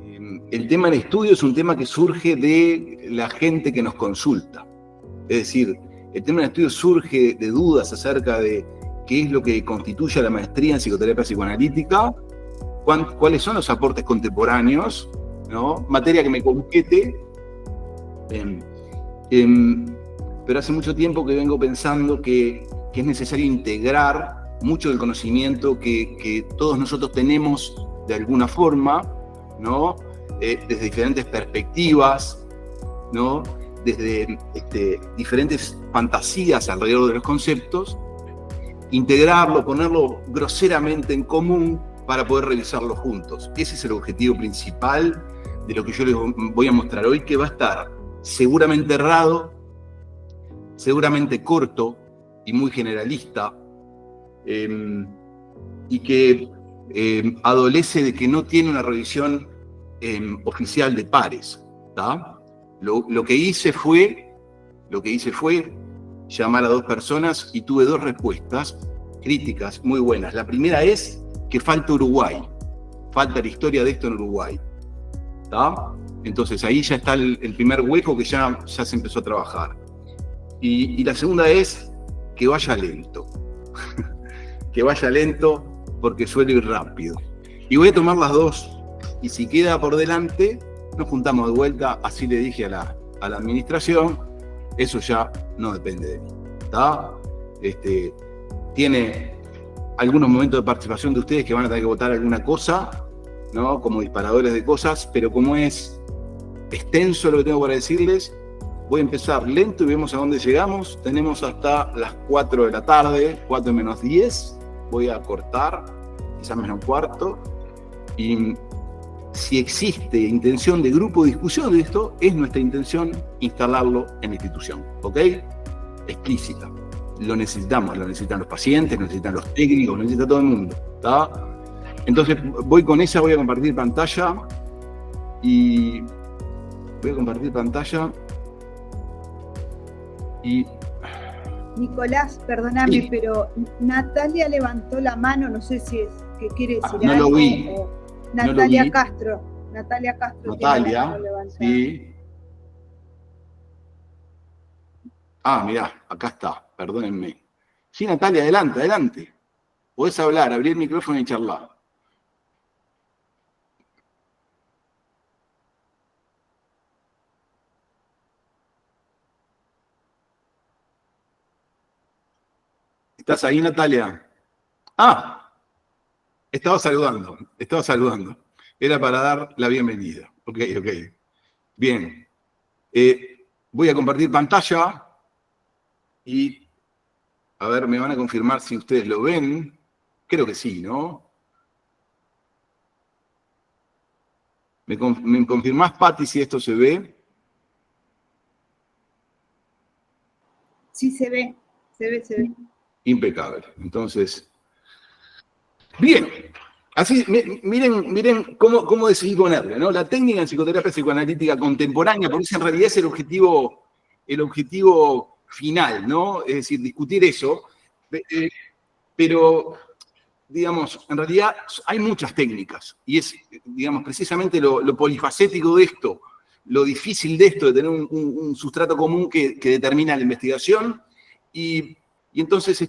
El tema del estudio es un tema que surge de la gente que nos consulta. Es decir, el tema del estudio surge de dudas acerca de qué es lo que constituye la maestría en psicoterapia psicoanalítica, cuáles son los aportes contemporáneos, ¿no? Materia que me compete, pero hace mucho tiempo que vengo pensando que es necesario integrar mucho del conocimiento que todos nosotros tenemos de alguna forma, ¿no? Desde diferentes perspectivas, ¿no? Desde diferentes fantasías alrededor de los conceptos, integrarlo, ponerlo groseramente en común para poder revisarlo juntos. Ese es el objetivo principal de lo que yo les voy a mostrar hoy, que va a estar seguramente errado, seguramente corto y muy generalista, y que adolece de que no tiene una revisión oficial de pares, ¿tá? Lo que hice fue llamar a 2 personas y tuve 2 respuestas críticas muy buenas. La primera es que falta Uruguay, falta la historia de esto en Uruguay, ¿tá? Entonces ahí ya está el primer hueco que ya se empezó a trabajar. Y la segunda es que vaya lento, que vaya lento porque suele ir rápido. Y voy a tomar las 2, y si queda por delante, nos juntamos de vuelta, así le dije a la administración, eso ya no depende de mí, ¿tá? Tiene algunos momentos de participación de ustedes que van a tener que votar alguna cosa, ¿no? Como disparadores de cosas, pero como es extenso lo que tengo para decirles, voy a empezar lento y vemos a dónde llegamos. Tenemos hasta las 4 de la tarde, 4 menos 10, voy a cortar, quizás menos cuarto, y si existe intención de grupo de discusión de esto, es nuestra intención instalarlo en la institución, ¿ok? Explícita. Lo necesitan los pacientes, lo necesitan los técnicos, lo necesita todo el mundo, ¿está? Entonces voy con esa, voy a compartir pantalla y Nicolás, perdóname, sí, pero Natalia levantó la mano, no sé si es que quiere decir no algo. Lo vi. Natalia No lo vi. Castro. Natalia Castro. Natalia, sí. Mirá, acá está, perdónenme. Sí, Natalia, adelante. Podés hablar, abrir el micrófono y charlar. ¿Estás ahí, Natalia? Estaba saludando. Era para dar la bienvenida. Ok. Bien. Voy a compartir pantalla y, a ver, me van a confirmar si ustedes lo ven. Creo que sí, ¿no? ¿Me confirmás, Pati, si esto se ve? Sí, se ve. Impecable. Entonces, bien. Así, miren cómo decidí ponerle, ¿no? La técnica en psicoterapia psicoanalítica contemporánea, porque ese en realidad es el objetivo final, ¿no? Es decir, discutir eso. Pero, digamos, en realidad hay muchas técnicas. Y es, digamos, precisamente lo polifacético de esto, lo difícil de esto, de tener un sustrato común que determina la investigación. Y entonces,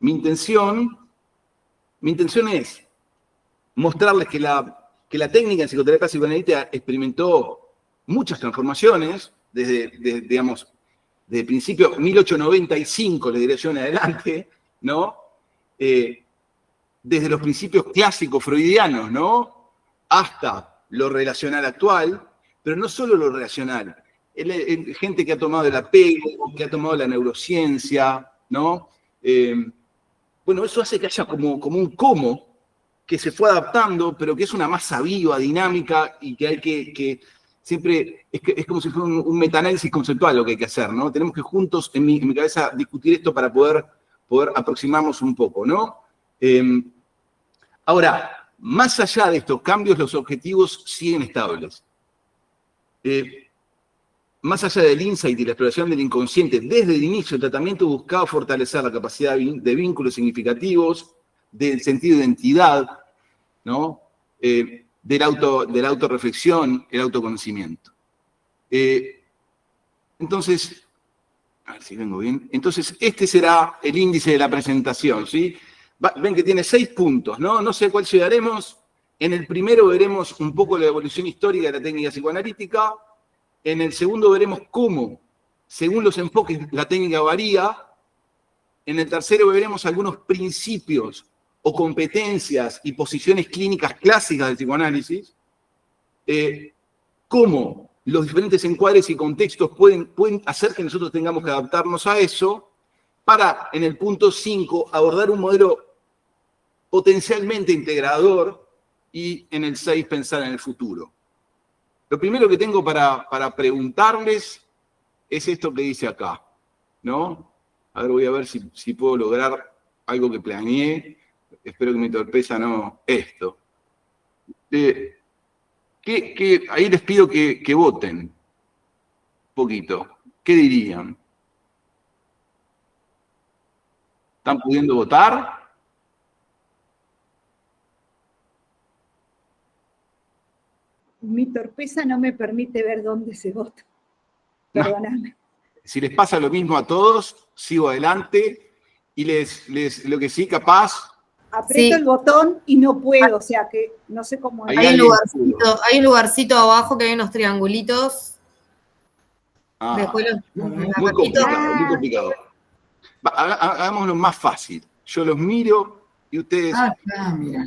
mi intención es mostrarles que la técnica en psicoterapia psicoanalítica experimentó muchas transformaciones, desde principio 1895, le diré yo en adelante, ¿no? Desde los principios clásicos freudianos, ¿no? Hasta lo relacional actual, pero no solo lo relacional. Gente que ha tomado el apego, que ha tomado la neurociencia, ¿no? Bueno, eso hace que haya como un cómo que se fue adaptando, pero que es una masa viva, dinámica, y que hay que siempre, es como si fuera un metaanálisis conceptual lo que hay que hacer, ¿no? Tenemos que juntos, en mi cabeza, discutir esto para poder aproximarnos un poco, ¿no? Ahora, más allá de estos cambios, los objetivos siguen estables. Más allá del insight y la exploración del inconsciente, desde el inicio el tratamiento buscaba fortalecer la capacidad de vínculos significativos, del sentido de identidad, ¿no? de la autorreflexión, el autoconocimiento. Entonces, a ver si vengo bien. Entonces, este será el índice de la presentación, ¿sí? Ven que tiene 6 puntos, ¿no? No sé a cuál llegaremos. En el primero veremos un poco la evolución histórica de la técnica psicoanalítica. En el segundo veremos cómo, según los enfoques, la técnica varía. En el tercero veremos algunos principios o competencias y posiciones clínicas clásicas del psicoanálisis. Cómo los diferentes encuadres y contextos pueden hacer que nosotros tengamos que adaptarnos a eso, para, en el punto 5, abordar un modelo potencialmente integrador, y en el 6, pensar en el futuro. Lo primero que tengo para preguntarles es esto que dice acá, ¿no? A ver, voy a ver si puedo lograr algo que planeé. Espero que mi torpeza no... Esto. Ahí les pido que voten un poquito. ¿Qué dirían? ¿Están pudiendo votar? Mi torpeza no me permite ver dónde se vota. Perdóname. Si les pasa lo mismo a todos, sigo adelante y lo que sí, capaz... Aprieto el botón y no puedo, o sea que no sé cómo... Hay un lugarcito abajo que hay unos triangulitos. Muy complicado, muy complicado. Hagámoslo más fácil. Yo los miro y ustedes... mira.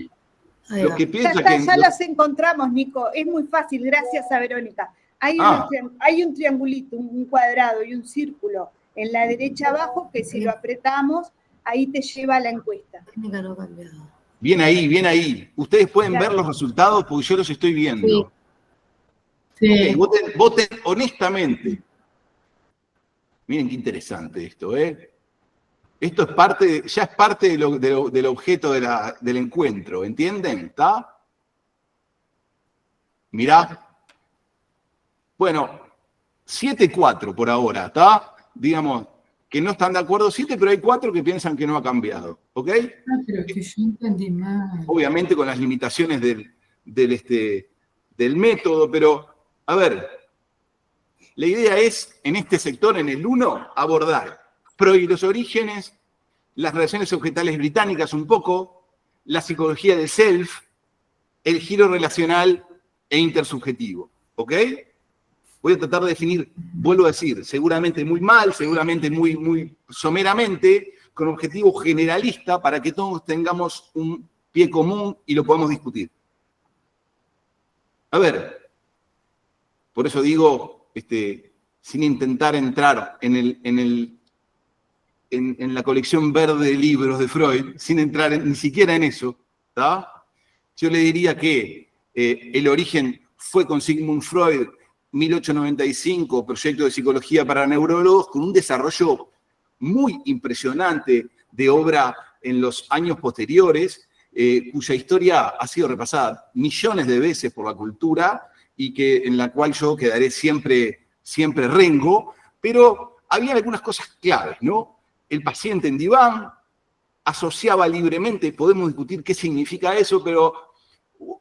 Los que piensan ya las encontramos, Nico. Es muy fácil, gracias a Verónica. Hay un triangulito, un cuadrado y un círculo en la derecha abajo que si lo apretamos, ahí te lleva a la encuesta. Bien ahí, bien ahí. Ustedes pueden ver los resultados porque yo los estoy viendo. Sí. Okay, voten honestamente. Miren qué interesante esto, ¿eh? Esto ya es parte del objeto del encuentro, ¿entienden? ¿Está? Mirá. Bueno, 7-4 por ahora, ¿está? Digamos que no están de acuerdo 7, pero hay 4 que piensan que no ha cambiado, ¿ok? Pero que yo entendí mal. Obviamente con las limitaciones del método, pero, a ver, la idea es, en este sector, en el 1, abordar Freud y los orígenes, las relaciones objetales británicas un poco, la psicología del self, el giro relacional e intersubjetivo, ¿ok? Voy a tratar de definir, vuelvo a decir, seguramente muy mal, seguramente muy someramente, con objetivo generalista para que todos tengamos un pie común y lo podamos discutir. A ver, por eso digo, sin intentar entrar en la colección verde de libros de Freud, sin entrar ni siquiera en eso, ¿tá? Yo le diría que el origen fue con Sigmund Freud, 1895, proyecto de psicología para neurólogos, con un desarrollo muy impresionante de obra en los años posteriores, cuya historia ha sido repasada millones de veces por la cultura y en la cual yo quedaré siempre rengo, pero había algunas cosas claves, ¿no? El paciente en diván asociaba libremente, podemos discutir qué significa eso, pero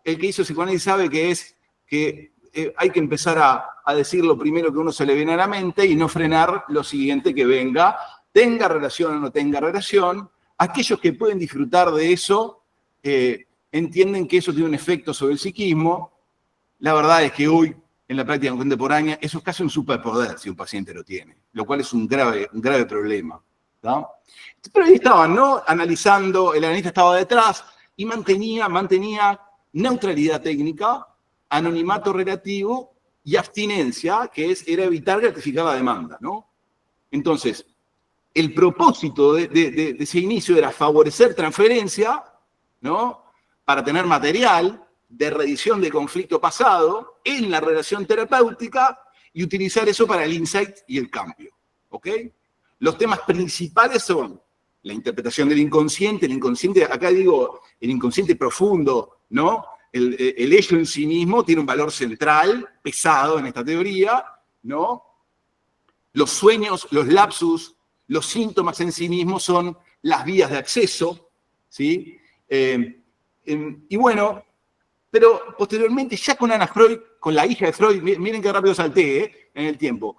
el que hizo psicoanálisis sabe que hay que empezar a decir lo primero que uno se le viene a la mente y no frenar lo siguiente que venga, tenga relación o no tenga relación. Aquellos que pueden disfrutar de eso entienden que eso tiene un efecto sobre el psiquismo. La verdad es que hoy, en la práctica contemporánea, eso es casi un superpoder si un paciente lo tiene, lo cual es un grave problema, ¿no? Pero ahí estaban, ¿no? Analizando, el analista estaba detrás y mantenía neutralidad técnica, anonimato relativo y abstinencia, que era evitar gratificar la demanda, ¿no? Entonces, el propósito de ese inicio era favorecer transferencia, ¿no? Para tener material de reedición de conflicto pasado en la relación terapéutica y utilizar eso para el insight y el cambio, ¿ok? Los temas principales son la interpretación del inconsciente, acá digo, el inconsciente profundo, ¿no? El hecho en sí mismo tiene un valor central, pesado en esta teoría, ¿no? Los sueños, los lapsus, los síntomas en sí mismos son las vías de acceso, ¿sí? Y bueno, Pero posteriormente, ya con Anna Freud, con la hija de Freud, miren qué rápido salté en el tiempo,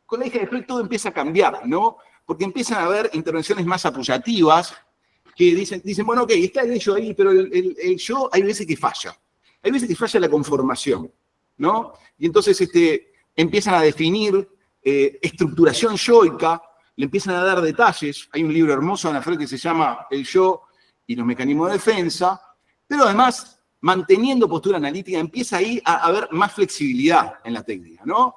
con la hija de Freud todo empieza a cambiar, ¿no? Porque empiezan a haber intervenciones más apoyativas que dicen bueno, ok, está el yo ahí, pero el yo hay veces que falla. Hay veces que falla la conformación, ¿no? Y entonces empiezan a definir estructuración yoica, le empiezan a dar detalles. Hay un libro hermoso de Anna Freud que se llama El yo y los mecanismos de defensa, pero además, manteniendo postura analítica, empieza ahí a haber más flexibilidad en la técnica, ¿no?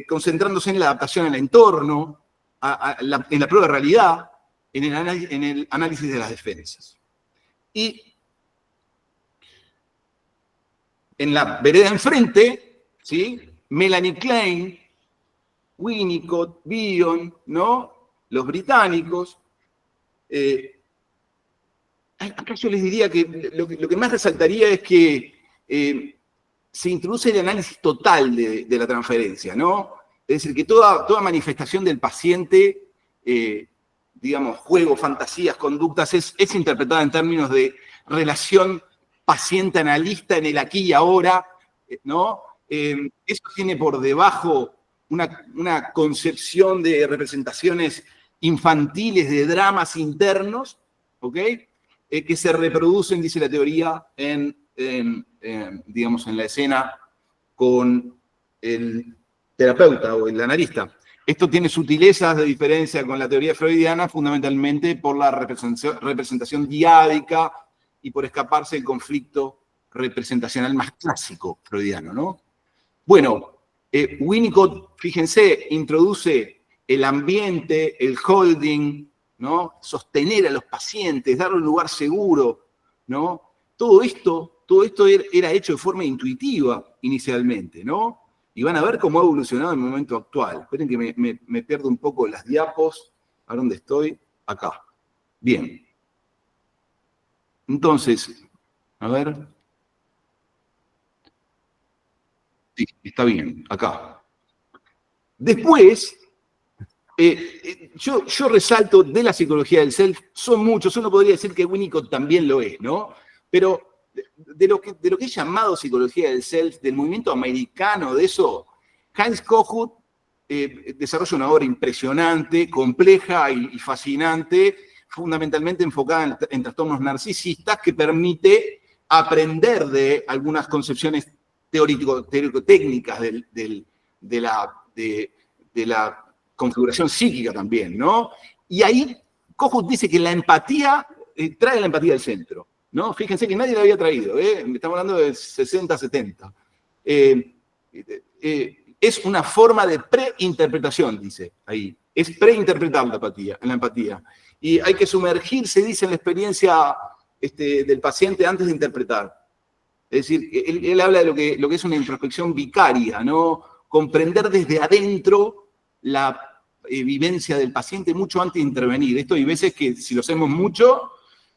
Concentrándose en la adaptación al entorno, en la prueba de realidad, en el análisis de las defensas. Y en la vereda enfrente, ¿sí? Melanie Klein, Winnicott, Bion, ¿no? Los británicos. Acá yo les diría que lo que más resaltaría es que se introduce el análisis total de la transferencia, ¿no? Es decir, que toda manifestación del paciente, digamos, juegos, fantasías, conductas, es interpretada en términos de relación paciente-analista en el aquí y ahora, ¿no? Eso tiene por debajo una concepción de representaciones infantiles, de dramas internos, ¿ok? Que se reproducen, dice la teoría, digamos, en la escena con el terapeuta o el analista. Esto tiene sutilezas de diferencia con la teoría freudiana, fundamentalmente por la representación diádica y por escaparse del conflicto representacional más clásico freudiano, ¿no? Bueno, Winnicott, fíjense, introduce el ambiente, el holding, ¿no? Sostener a los pacientes, darle un lugar seguro, ¿no? Todo esto era hecho de forma intuitiva inicialmente, ¿no? Y van a ver cómo ha evolucionado en el momento actual. Esperen que me pierdo un poco las diapos. ¿A dónde estoy? Acá. Bien. Entonces, a ver. Sí, está bien, acá. Después, yo resalto de la psicología del self, son muchos, uno podría decir que Winnicott también lo es, ¿no? Pero de lo que es llamado psicología del self, del movimiento americano, de eso, Heinz Kohut desarrolla una obra impresionante, compleja y fascinante, fundamentalmente enfocada en trastornos narcisistas, que permite aprender de algunas concepciones teórico-técnicas de la configuración psíquica también, ¿no? Y ahí Kohut dice que la empatía trae la empatía al centro, ¿no? Fíjense que nadie la había traído, estamos hablando de 60, 70. Es una forma de preinterpretación, dice ahí. Es preinterpretar la empatía. Y hay que sumergirse, dice, en la experiencia del paciente antes de interpretar. Es decir, él habla de lo que es una introspección vicaria, ¿no? Comprender desde adentro la vivencia del paciente mucho antes de intervenir. Esto hay veces que si lo hacemos mucho,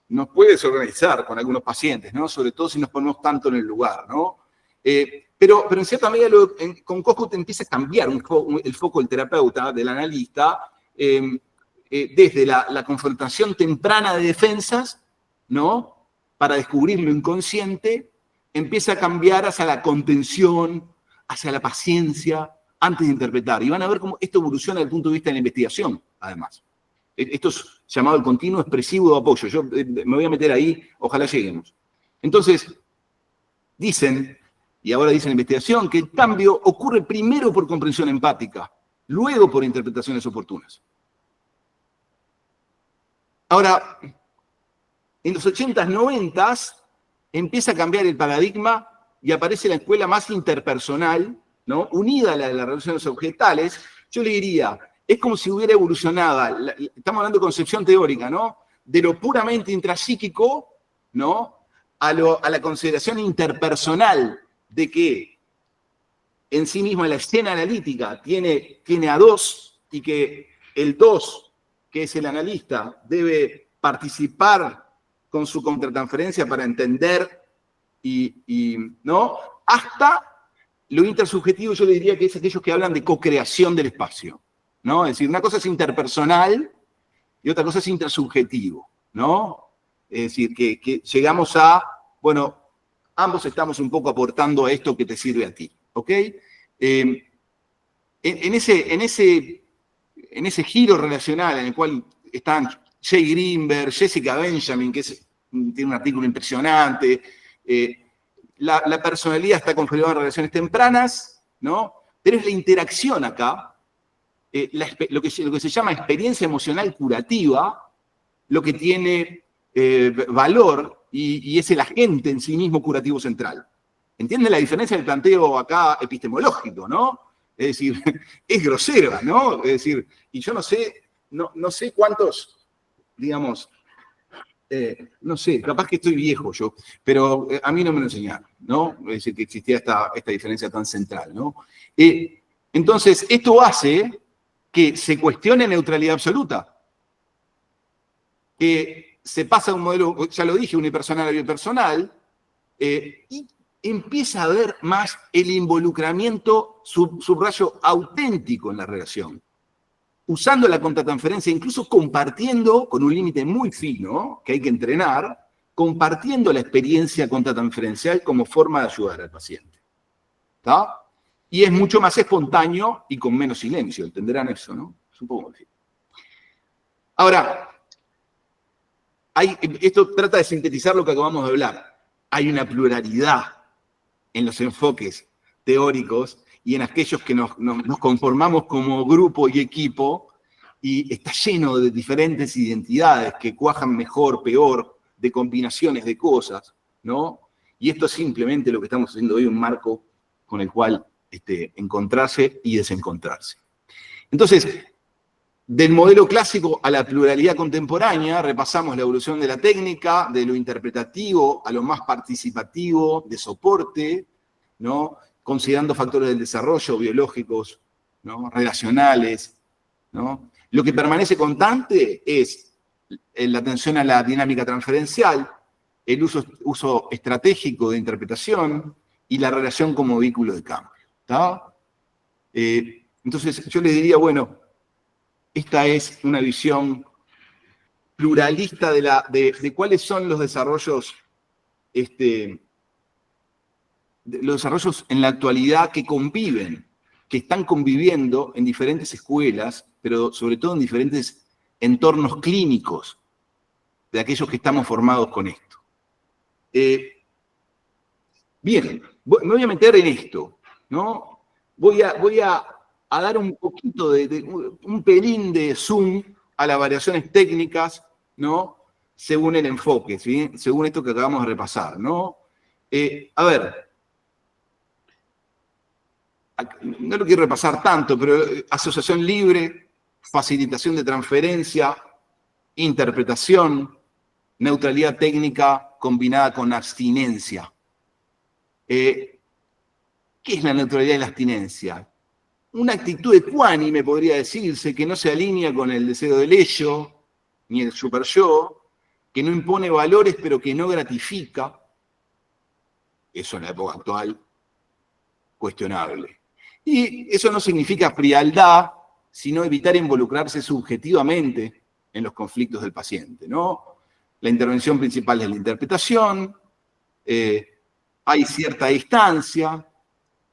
nos puede desorganizar con algunos pacientes, ¿no? Sobre todo si nos ponemos tanto en el lugar, ¿no? Pero en cierta medida con Kohut empieza a cambiar el foco del terapeuta, del analista, desde la confrontación temprana de defensas, ¿no? Para descubrir lo inconsciente, empieza a cambiar hacia la contención, hacia la paciencia, antes de interpretar. Y van a ver cómo esto evoluciona desde el punto de vista de la investigación, además. Esto es llamado el continuo expresivo de apoyo. Yo me voy a meter ahí, ojalá lleguemos. Entonces, dicen, y ahora dice la investigación, que el cambio ocurre primero por comprensión empática, luego por interpretaciones oportunas. Ahora, en los 80s, 90s, empieza a cambiar el paradigma y aparece la escuela más interpersonal, ¿no? Unida a la de las relaciones objetales. Yo le diría, es como si hubiera evolucionado, estamos hablando de concepción teórica, ¿no? De lo puramente intrapsíquico, ¿no? A la consideración interpersonal de que en sí misma la escena analítica tiene a dos y que el dos, que es el analista, debe participar con su contratransferencia para entender ¿no? Hasta lo intersubjetivo, yo le diría que es aquellos que hablan de co-creación del espacio, ¿no? Es decir, una cosa es interpersonal y otra cosa es intersubjetivo, ¿no? Es decir, que llegamos a, bueno, ambos estamos un poco aportando a esto que te sirve a ti, ¿ok? En ese giro relacional en el cual están Jay Greenberg, Jessica Benjamin, que tiene un artículo impresionante, la personalidad está configurada en relaciones tempranas, ¿no? Pero es la interacción acá, lo que se llama experiencia emocional curativa, lo que tiene valor y es el agente en sí mismo curativo central. ¿Entienden la diferencia del planteo acá epistemológico, no? Es decir, es grosera, ¿no? Es decir, y yo no sé cuántos, digamos, no sé, capaz que estoy viejo yo, pero a mí no me lo enseñaron, ¿no? Es decir, que existía esta diferencia tan central, ¿no? Entonces, esto hace que se cuestione neutralidad absoluta, que se pasa a un modelo, ya lo dije, unipersonal a bipersonal, y empieza a haber más el involucramiento, subrayo, auténtico en la relación, usando la contratransferencia, incluso compartiendo, con un límite muy fino, que hay que entrenar, compartiendo la experiencia contratransferencial como forma de ayudar al paciente. ¿Está? Y es mucho más espontáneo y con menos silencio, entenderán eso, ¿no? Es un poco difícil. Ahora, esto trata de sintetizar lo que acabamos de hablar. Hay una pluralidad en los enfoques teóricos y en aquellos que nos conformamos como grupo y equipo, y está lleno de diferentes identidades que cuajan mejor, peor, de combinaciones de cosas, ¿no? Y esto es simplemente lo que estamos haciendo hoy, un marco con el cual encontrarse y desencontrarse. Entonces, del modelo clásico a la pluralidad contemporánea, repasamos la evolución de la técnica, de lo interpretativo a lo más participativo, de soporte, ¿no? Considerando factores del desarrollo biológicos, ¿no? Relacionales, ¿no? Lo que permanece constante es la atención a la dinámica transferencial, el uso estratégico de interpretación y la relación como vehículo de cambio. ¿Está? Entonces yo les diría, bueno, esta es una visión pluralista de cuáles son los desarrollos, los desarrollos en la actualidad que conviven, que están conviviendo en diferentes escuelas, pero sobre todo en diferentes entornos clínicos de aquellos que estamos formados con esto. Bien, me voy a meter en esto, ¿no? Voy a dar un poquito un pelín de zoom a las variaciones técnicas, ¿no? Según el enfoque, ¿sí? Según esto que acabamos de repasar, ¿no? A ver, no lo quiero repasar tanto, pero asociación libre, facilitación de transferencia, interpretación, neutralidad técnica combinada con abstinencia. ¿Qué es la neutralidad y la abstinencia? Una actitud ecuánime, podría decirse, que no se alinea con el deseo del ello, ni el superyo, que no impone valores, pero que no gratifica. Eso en la época actual, cuestionable. Y eso no significa frialdad, sino evitar involucrarse subjetivamente en los conflictos del paciente, ¿no? La intervención principal es la interpretación, hay cierta distancia,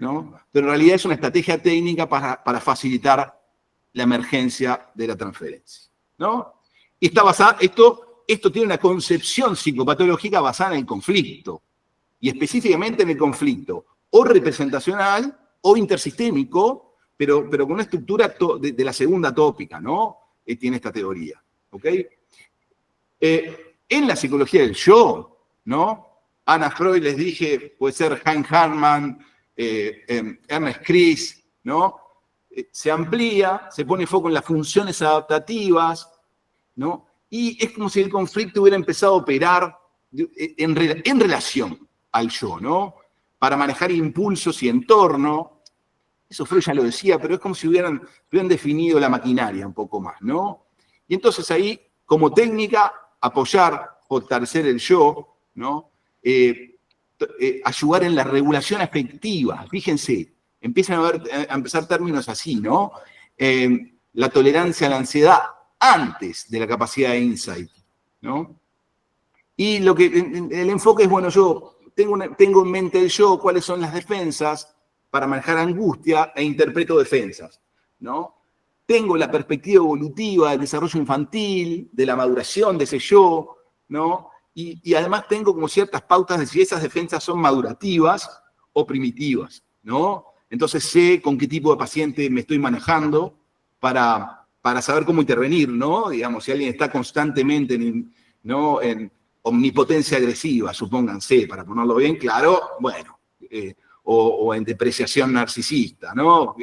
¿no? Pero en realidad es una estrategia técnica para facilitar la emergencia de la transferencia, ¿no? Y está basada, esto tiene una concepción psicopatológica basada en el conflicto, y específicamente en el conflicto o representacional o intersistémico, pero con una estructura de la segunda tópica, ¿no? Tiene esta teoría, ¿ok? En la psicología del yo, ¿no? Anna Freud, les dije, puede ser Hank Hartman, Ernest Cris, ¿no? Se amplía, se pone foco en las funciones adaptativas, ¿no? Y es como si el conflicto hubiera empezado a operar en relación al yo, ¿no? Para manejar impulsos y entorno. Eso Freud ya lo decía, pero es como si hubieran definido la maquinaria un poco más, ¿no? Y entonces ahí, como técnica, apoyar, fortalecer el yo, ¿no? Ayudar en la regulación afectiva. Fíjense, empiezan a empezar términos así, ¿no? La tolerancia a la ansiedad antes de la capacidad de insight, ¿no? Y el enfoque es, bueno, yo tengo en mente el yo, cuáles son las defensas para manejar angustia e interpreto defensas, ¿no? Tengo la perspectiva evolutiva del desarrollo infantil, de la maduración de ese yo, ¿no? Y además tengo como ciertas pautas de si esas defensas son madurativas o primitivas, ¿no? Entonces sé con qué tipo de paciente me estoy manejando para saber cómo intervenir, ¿no? Digamos, si alguien está constantemente en omnipotencia agresiva, supónganse, para ponerlo bien claro, bueno, o en depreciación narcisista, ¿no?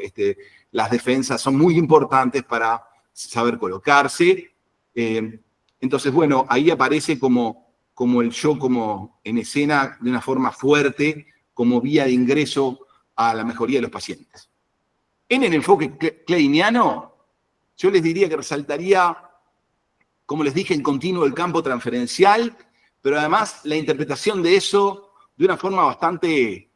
Las defensas son muy importantes para saber colocarse. Entonces, bueno, ahí aparece como el yo como en escena de una forma fuerte, como vía de ingreso a la mejoría de los pacientes. En el enfoque kleiniano, yo les diría que resaltaría, como les dije, el continuo del campo transferencial, pero además la interpretación de eso de una forma bastante,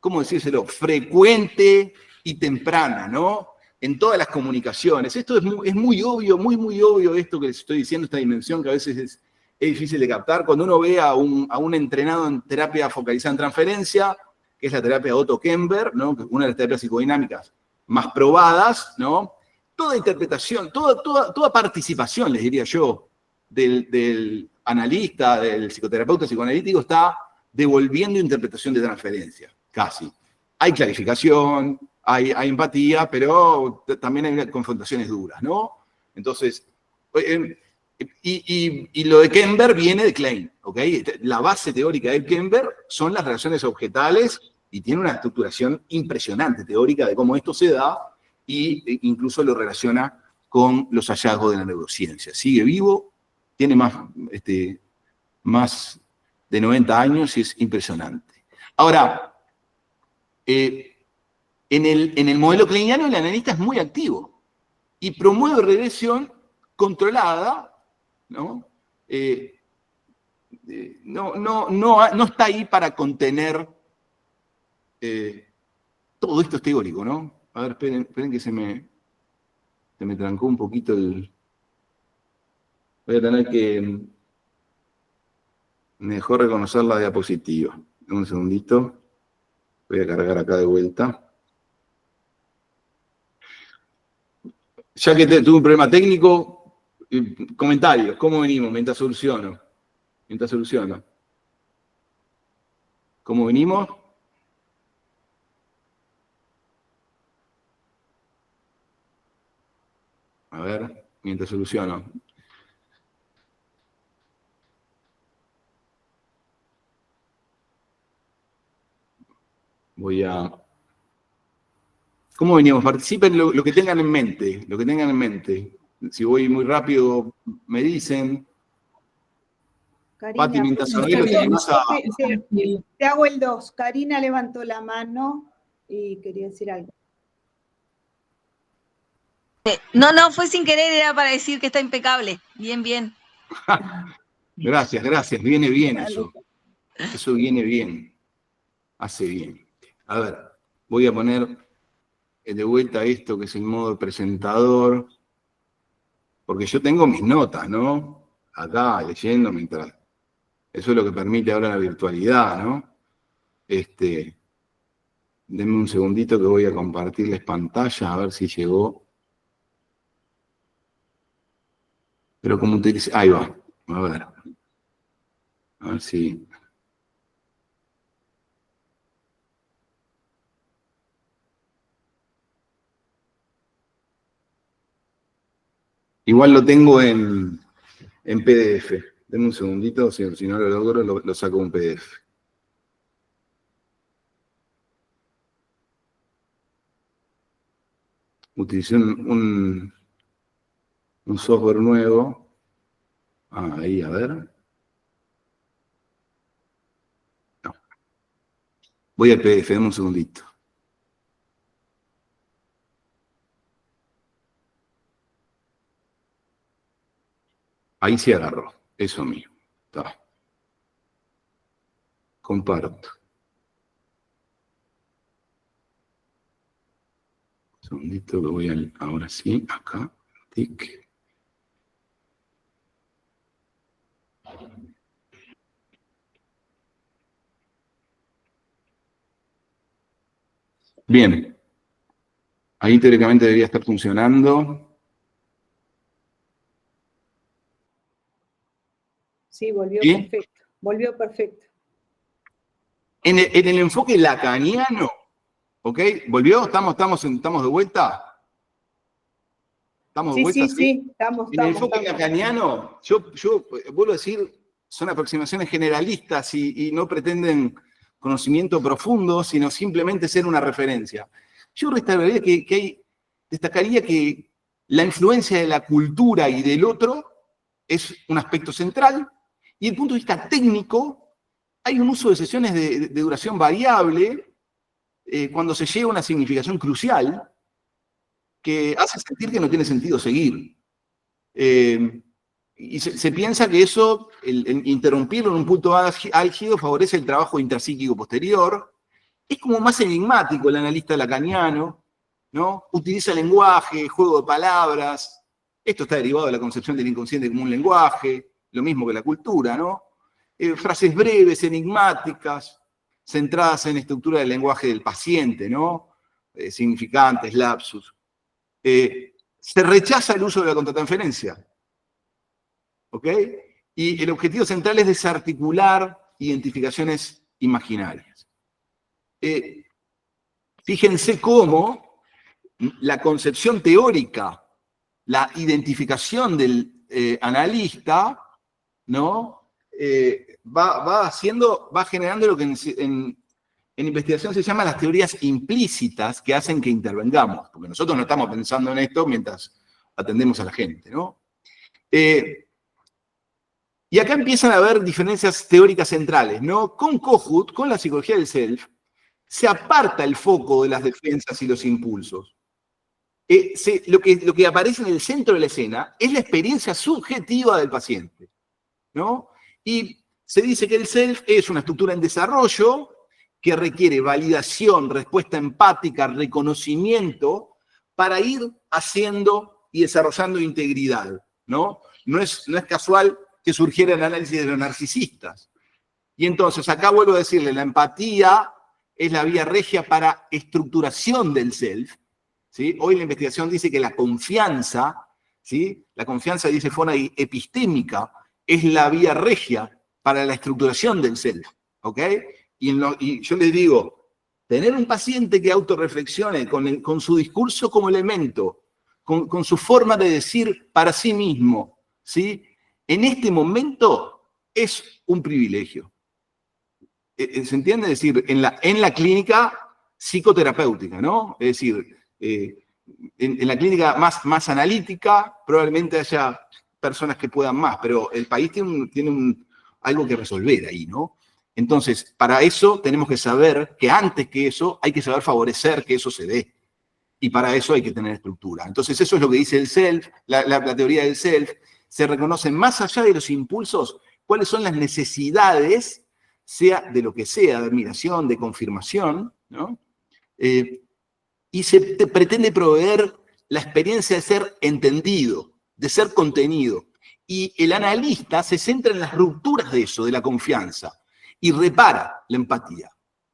¿cómo decírselo?, frecuente y temprana, ¿no? En todas las comunicaciones. Esto es muy obvio, muy obvio esto que les estoy diciendo, esta dimensión que a veces es difícil de captar. Cuando uno ve a un entrenado en terapia focalizada en transferencia, que es la terapia de Otto Kemper, ¿no? Que es una de las terapias psicodinámicas más probadas, ¿no? Toda interpretación, toda participación, les diría yo, del analista, del psicoterapeuta psicoanalítico, está devolviendo interpretación de transferencia, casi. Hay clarificación, hay empatía, pero también hay confrontaciones duras, ¿no? Entonces, y lo de Kemper viene de Klein, ¿ok? La base teórica de Kemper son las relaciones objetales y tiene una estructuración impresionante teórica de cómo esto se da e incluso lo relaciona con los hallazgos de la neurociencia. Sigue vivo, tiene más de 90 años y es impresionante. Ahora, en el modelo kleiniano el analista es muy activo y promueve regresión controlada, ¿no? No está ahí para contener todo esto es teórico, ¿no? A ver, esperen que se me trancó un poquito el... Voy a tener que... Me dejó reconocer la diapositiva. Un segundito. Voy a cargar acá de vuelta. Ya que tuve un problema técnico, comentarios. ¿Cómo venimos mientras soluciono? ¿Cómo venimos? A ver, mientras soluciono. Voy a... ¿Cómo venimos? Participen lo que tengan en mente, Si voy muy rápido, me dicen. Karina, Pati, mientras sonríe, te hago el 2. Karina levantó la mano y quería decir algo. No, fue sin querer, era para decir que está impecable. Bien. Gracias. Viene bien eso. Eso viene bien. Hace bien. A ver, voy a poner de vuelta esto que es el modo presentador, porque yo tengo mis notas, ¿no? Acá leyendo mientras... Eso es lo que permite ahora la virtualidad, ¿no? Denme un segundito que voy a compartirles pantalla, a ver si llegó. Pero como utilice... Ahí va. A ver si... Igual lo tengo en PDF. Denme un segundito, si no lo logro, lo saco un PDF. Utilicé un software nuevo. Ahí, a ver. No. Voy al PDF, denme un segundito. Ahí se agarró. Eso mismo. Está. Comparto. Un segundito que voy ahora sí, acá. Tic. Bien. Ahí teóricamente debería estar funcionando. Sí, volvió ¿Sí? perfecto. Volvió perfecto. En el enfoque lacaniano, ¿ok? ¿Volvió? ¿Estamos de vuelta? ¿Estamos de Sí, vuelta? sí, ¿Sí? sí, estamos. En el enfoque lacaniano, yo vuelvo a decir, son aproximaciones generalistas y no pretenden conocimiento profundo, sino simplemente ser una referencia. Yo destacaría que la influencia de la cultura y del otro es un aspecto central, y desde el punto de vista técnico, hay un uso de sesiones de duración variable cuando se llega a una significación crucial que hace sentir que no tiene sentido seguir. Y se piensa que eso, el interrumpirlo en un punto álgido, favorece el trabajo intrapsíquico posterior. Es como más enigmático el analista lacaniano, ¿no? Utiliza lenguaje, juego de palabras. Esto está derivado de la concepción del inconsciente como un lenguaje, lo mismo que la cultura, ¿no? Frases breves, enigmáticas, centradas en estructura del lenguaje del paciente, ¿no? Significantes, lapsus. Se rechaza el uso de la contratransferencia, ¿ok? Y el objetivo central es desarticular identificaciones imaginarias. Fíjense cómo la concepción teórica, la identificación del analista, ¿no? Va generando lo que en investigación se llama las teorías implícitas que hacen que intervengamos, porque nosotros no estamos pensando en esto mientras atendemos a la gente, ¿no? Y acá empiezan a haber diferencias teóricas centrales, ¿no? Con Kohut, con la psicología del self, se aparta el foco de las defensas y los impulsos. Lo que aparece en el centro de la escena es la experiencia subjetiva del paciente, ¿no? Y se dice que el self es una estructura en desarrollo que requiere validación, respuesta empática, reconocimiento, para ir haciendo y desarrollando integridad, ¿no? No es casual que surgiera el análisis de los narcisistas. Y entonces, acá vuelvo a decirle, la empatía es la vía regia para estructuración del self, ¿sí? Hoy la investigación dice que la confianza, ¿sí? La confianza, dice Fona, epistémica, es la vía regia para la estructuración del self, ¿ok? Y yo les digo, tener un paciente que autorreflexione con su discurso como elemento, con su forma de decir para sí mismo, ¿sí? En este momento es un privilegio. ¿Se entiende? Es decir, en la clínica psicoterapéutica, ¿no? Es decir, en la clínica más analítica probablemente haya personas que puedan más, pero el país tiene algo que resolver ahí, ¿no? Entonces, para eso tenemos que saber que antes que eso hay que saber favorecer que eso se dé. Y para eso hay que tener estructura. Entonces, eso es lo que dice el self, la teoría del self. Se reconocen más allá de los impulsos cuáles son las necesidades, sea de lo que sea, de admiración, de confirmación, ¿no? Y se pretende proveer la experiencia de ser entendido, de ser contenido. Y el analista se centra en las rupturas de eso, de la confianza, y repara la empatía,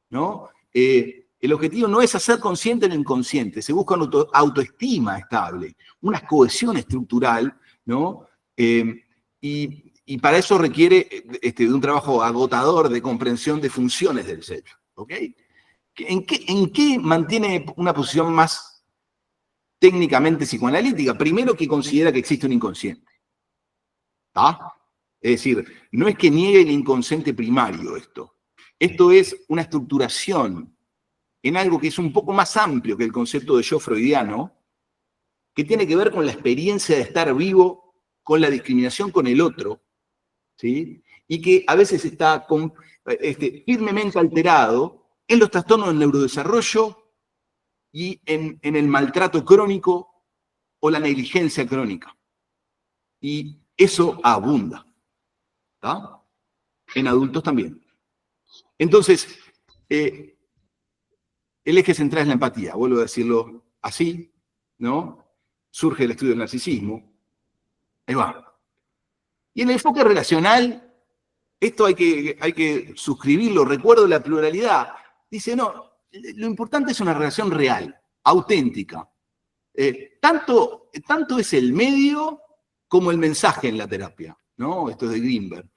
¿no? El objetivo no es hacer consciente lo inconsciente, se busca una autoestima estable, una cohesión estructural, ¿no? Y para eso requiere de un trabajo agotador de comprensión de funciones del self, ¿ok? ¿En qué mantiene una posición más técnicamente psicoanalítica? Primero, que considera que existe un inconsciente. ¿Está? Es decir, no es que niegue el inconsciente primario esto. Esto es una estructuración en algo que es un poco más amplio que el concepto de yo freudiano, que tiene que ver con la experiencia de estar vivo, con la discriminación con el otro, ¿sí? Y que a veces está firmemente alterado en los trastornos del neurodesarrollo y en el maltrato crónico o la negligencia crónica. Y eso abunda, ¿tá? En adultos también. Entonces, el eje central es la empatía, vuelvo a decirlo así, ¿no? Surge el estudio del narcisismo. Ahí va. Y en el enfoque relacional, esto hay que suscribirlo, recuerdo la pluralidad. Dice, no, lo importante es una relación real, auténtica. Tanto es el medio como el mensaje en la terapia, ¿no? Esto es de Greenberg.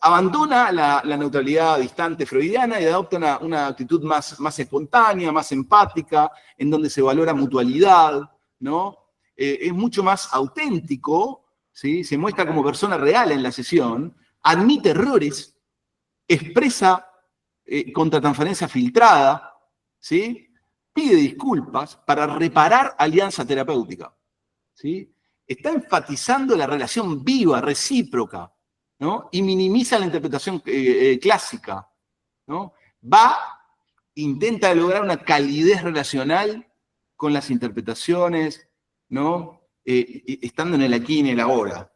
Abandona la neutralidad distante freudiana y adopta una actitud más espontánea, más empática, en donde se valora mutualidad, ¿no? Es mucho más auténtico, ¿sí? Se muestra como persona real en la sesión, admite errores, expresa contratransferencia filtrada, ¿sí? Pide disculpas para reparar alianza terapéutica, ¿sí? Está enfatizando la relación viva, recíproca, ¿no? Y minimiza la interpretación clásica, ¿no? Intenta lograr una calidez relacional con las interpretaciones, ¿no? Estando en el aquí y en el ahora.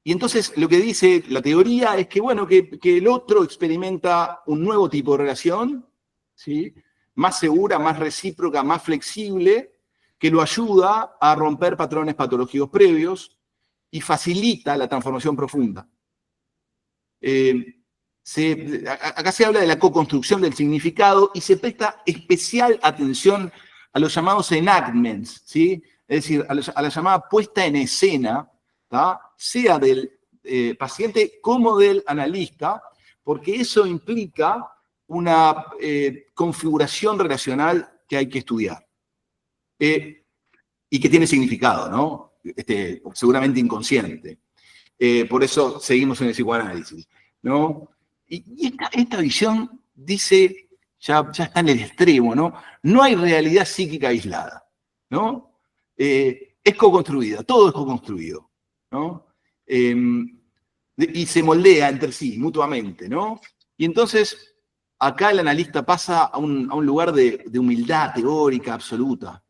Y entonces lo que dice la teoría es que, bueno, que el otro experimenta un nuevo tipo de relación, ¿sí? Más segura, más recíproca, más flexible, que lo ayuda a romper patrones patológicos previos y facilita la transformación profunda. Acá se habla de la co-construcción del significado y se presta especial atención a los llamados enactments, ¿sí? Es decir, a la llamada puesta en escena, ¿tá? Sea del paciente como del analista, porque eso implica una configuración relacional que hay que estudiar. Y que tiene significado, ¿no? Seguramente inconsciente. Por eso seguimos en el psicoanálisis, ¿no? Y esta visión dice, ya está en el extremo, ¿no? No hay realidad psíquica aislada, ¿no? Es co-construida, todo es co-construido, ¿no? Y se moldea entre sí, mutuamente, ¿no? Y entonces, acá el analista pasa a un lugar de humildad teórica absoluta,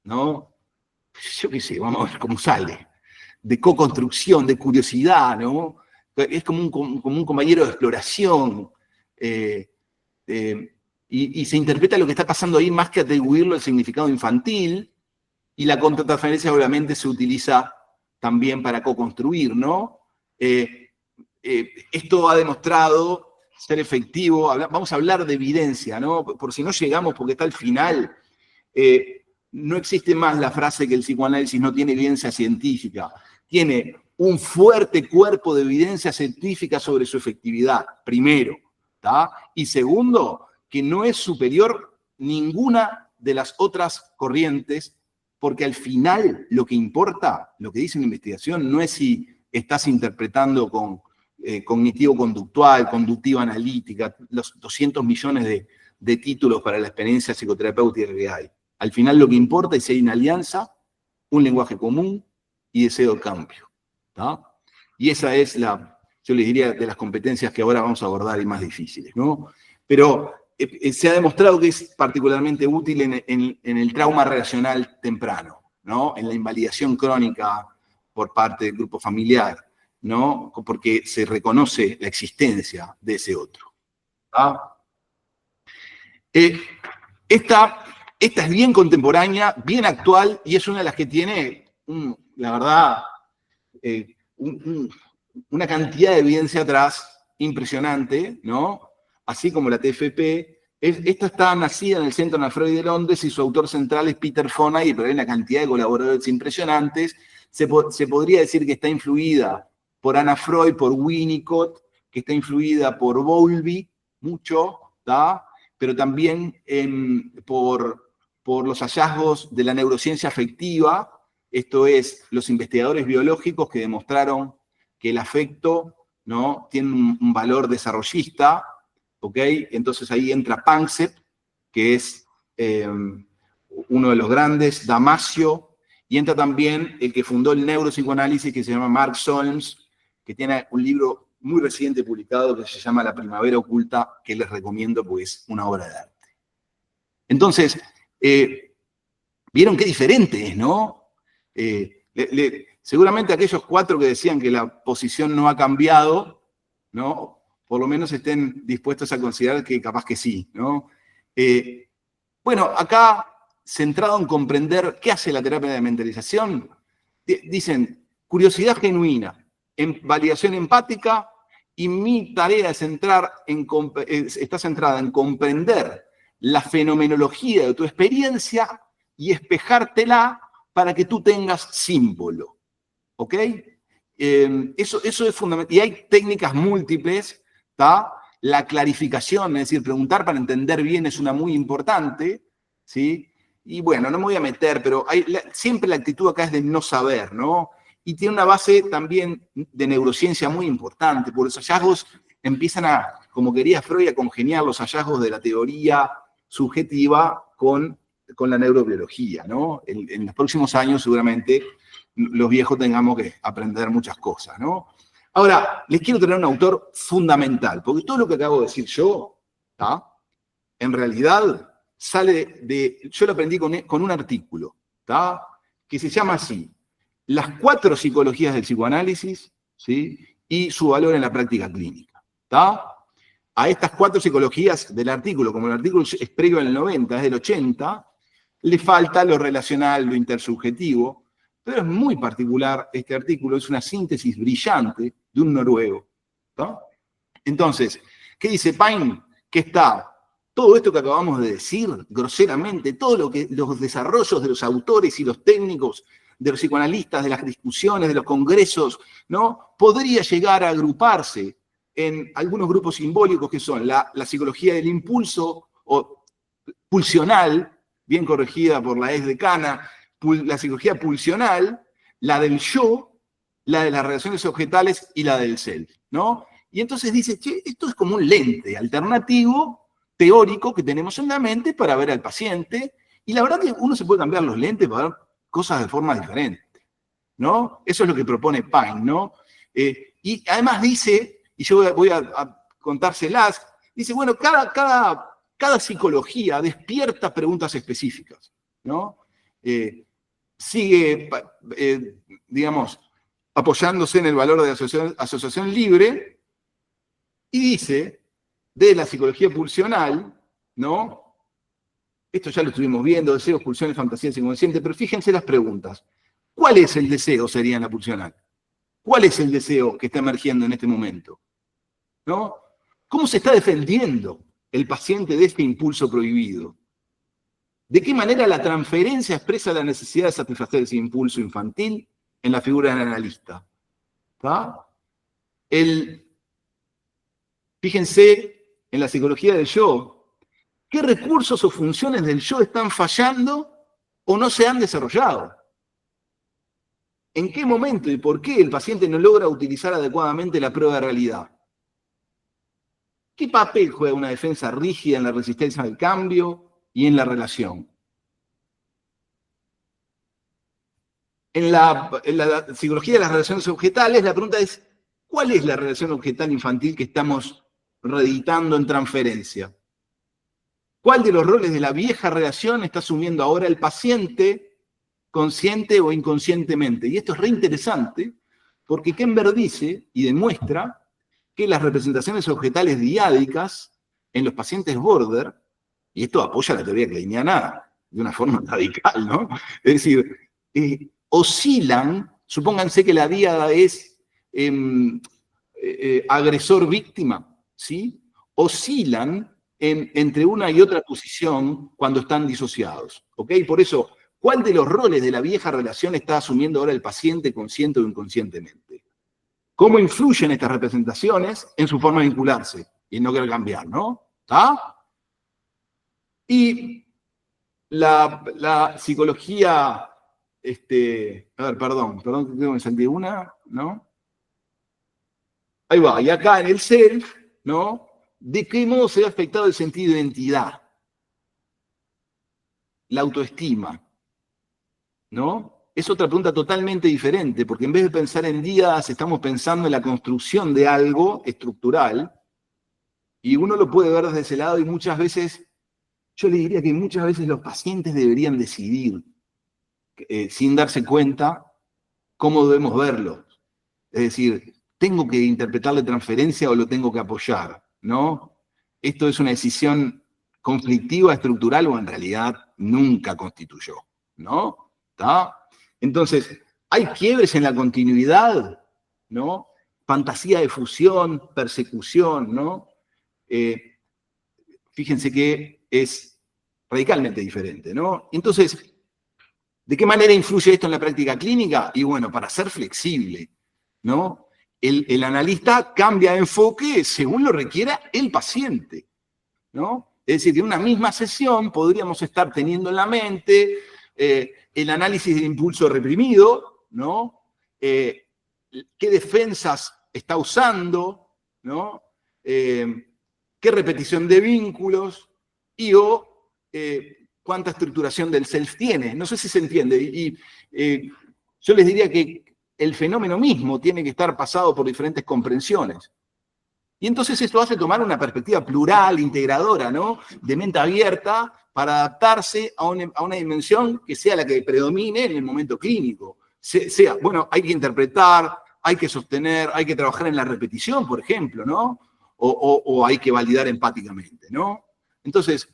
¿no? Yo qué sé, vamos a ver cómo sale. De co-construcción, de curiosidad, ¿no? Es como un compañero de exploración. Y se interpreta lo que está pasando ahí más que atribuirlo al significado infantil. Y la contratransferencia obviamente se utiliza también para co-construir, ¿no? Esto ha demostrado ser efectivo. Vamos a hablar de evidencia, ¿no? Por si no llegamos, porque está al final. No existe más la frase que el psicoanálisis no tiene evidencia científica. Tiene un fuerte cuerpo de evidencia científica sobre su efectividad, primero, ¿tá? Y segundo, que no es superior ninguna de las otras corrientes, porque al final lo que importa, lo que dice la investigación, no es si estás interpretando con cognitivo-conductual, conductiva-analítica, los 200 millones de títulos para la experiencia psicoterapéutica que hay. Al final lo que importa es si hay una alianza, un lenguaje común y deseo de cambio, ¿tá? Y esa es yo les diría, de las competencias que ahora vamos a abordar y más difíciles, ¿no? Pero se ha demostrado que es particularmente útil en el trauma relacional temprano, ¿no? En la invalidación crónica por parte del grupo familiar, ¿no? Porque se reconoce la existencia de ese otro, ¿tá? Esta es bien contemporánea, bien actual, y es una de las que tiene, la verdad, una cantidad de evidencia atrás impresionante, ¿no? Así como la TFP. Esta está nacida en el Centro Ana Freud de Londres y su autor central es Peter Fonagy, pero hay una cantidad de colaboradores impresionantes. Se podría decir que está influida por Ana Freud, por Winnicott, que está influida por Bowlby, mucho, ¿tá? Pero también por los hallazgos de la neurociencia afectiva, esto es, los investigadores biológicos que demostraron que el afecto, ¿no? Tiene un valor desarrollista, ¿ok? Entonces ahí entra Panksepp, que es uno de los grandes, Damasio, y entra también el que fundó el neuropsicoanálisis, que se llama Mark Solms, que tiene un libro muy reciente publicado que se llama La Primavera Oculta, que les recomiendo porque es una obra de arte. Entonces, vieron qué diferente es, ¿no? Seguramente aquellos 4 que decían que la posición no ha cambiado, ¿no? Por lo menos estén dispuestos a considerar que capaz que sí, ¿no? Bueno, acá, centrado en comprender qué hace la terapia de mentalización, dicen, curiosidad genuina, validación empática, y mi tarea está centrada en comprender la fenomenología de tu experiencia y espejártela para que tú tengas símbolo. ¿Ok? Eso es fundamental. Y hay técnicas múltiples, ¿tá? La clarificación, es decir, preguntar para entender bien es una muy importante, ¿sí? Y bueno, no me voy a meter, pero siempre la actitud acá es de no saber, ¿no? Y tiene una base también de neurociencia muy importante, porque los hallazgos empiezan como quería Freud, a congeniar los hallazgos de la teoría subjetiva con la neurobiología, ¿no? En los próximos años seguramente los viejos tengamos que aprender muchas cosas, ¿no? Ahora, les quiero traer un autor fundamental, porque todo lo que acabo de decir yo, ¿tá? En realidad sale yo lo aprendí con un artículo, ¿tá? Que se llama así, Las 4 psicologías del psicoanálisis, ¿sí? Y su valor en la práctica clínica, ¿tá? A estas 4 psicologías del artículo, como el artículo es previo al 90, es del 80, le falta lo relacional, lo intersubjetivo, pero es muy particular este artículo, es una síntesis brillante de un noruego, ¿tá? Entonces, ¿qué dice Pine? Que está todo esto que acabamos de decir, groseramente, todo los desarrollos de los autores y los técnicos, de los psicoanalistas, de las discusiones, de los congresos, ¿no? Podría llegar a agruparse en algunos grupos simbólicos que son la psicología del impulso o pulsional, bien corregida por la ex decana, la psicología pulsional, la del yo, la de las relaciones objetales y la del self, ¿no? Y entonces dice, che, esto es como un lente alternativo, teórico, que tenemos en la mente para ver al paciente, y la verdad que uno se puede cambiar los lentes para ver cosas de forma diferente, ¿no? Eso es lo que propone Pine, ¿no? Y además dice, y yo voy a contárselas, dice, bueno, cada psicología despierta preguntas específicas, ¿no? Sigue, digamos, apoyándose en el valor de asociación libre, y dice, de la psicología pulsional, ¿no? Esto ya lo estuvimos viendo, deseos, pulsiones, fantasías inconscientes, pero fíjense las preguntas. ¿Cuál es el deseo, sería en la pulsional? ¿Cuál es el deseo que está emergiendo en este momento? ¿No? ¿Cómo se está defendiendo el paciente de este impulso prohibido? ¿De qué manera la transferencia expresa la necesidad de satisfacer ese impulso infantil en la figura del analista? ¿Tá? Fíjense en la psicología del yo, ¿qué recursos o funciones del yo están fallando o no se han desarrollado? ¿En qué momento y por qué el paciente no logra utilizar adecuadamente la prueba de realidad? ¿Qué papel juega una defensa rígida en la resistencia al cambio y en la relación? En la psicología de las relaciones objetales, la pregunta es, ¿cuál es la relación objetal infantil que estamos reeditando en transferencia? ¿Cuál de los roles de la vieja relación está asumiendo ahora el paciente, consciente o inconscientemente? Y esto es re interesante, porque Kember dice y demuestra que las representaciones objetales diádicas en los pacientes border, y esto apoya la teoría kleiniana de una forma radical, ¿no? Es decir, oscilan, supónganse que la díada es agresor-víctima, ¿sí? Oscilan entre una y otra posición cuando están disociados, ¿ok? Por eso, ¿cuál de los roles de la vieja relación está asumiendo ahora el paciente consciente o inconscientemente? ¿Cómo influyen estas representaciones en su forma de vincularse y en no querer cambiar, ¿no? ¿Está? Y la psicología, a ver, perdón, creo que me salté una, ¿no? Ahí va, y acá en el self, ¿no? ¿De qué modo se ha afectado el sentido de identidad? La autoestima, ¿no? Es otra pregunta totalmente diferente, porque en vez de pensar en días, estamos pensando en la construcción de algo estructural, y uno lo puede ver desde ese lado, y muchas veces, yo le diría que muchas veces los pacientes deberían decidir, sin darse cuenta, cómo debemos verlo. Es decir, ¿tengo que interpretarle transferencia o lo tengo que apoyar? ¿No? Esto es una decisión conflictiva, estructural, o en realidad nunca constituyó, ¿no? ¿Está? Entonces, hay quiebres en la continuidad, ¿no? Fantasía de fusión, persecución, ¿no? Fíjense que es radicalmente diferente, ¿no? Entonces, ¿de qué manera influye esto en la práctica clínica? Y bueno, para ser flexible, ¿no? El analista cambia de enfoque según lo requiera el paciente, ¿no? Es decir, que en una misma sesión podríamos estar teniendo en la mente el análisis del impulso reprimido, ¿no? Qué defensas está usando, ¿no? Qué repetición de vínculos o cuánta estructuración del self tiene. No sé si se entiende. Yo les diría que el fenómeno mismo tiene que estar pasado por diferentes comprensiones. Y entonces esto hace tomar una perspectiva plural, integradora, ¿no? De mente abierta para adaptarse a una dimensión que sea la que predomine en el momento clínico. Bueno, hay que interpretar, hay que sostener, hay que trabajar en la repetición, por ejemplo, ¿no? O hay que validar empáticamente, ¿no? Entonces,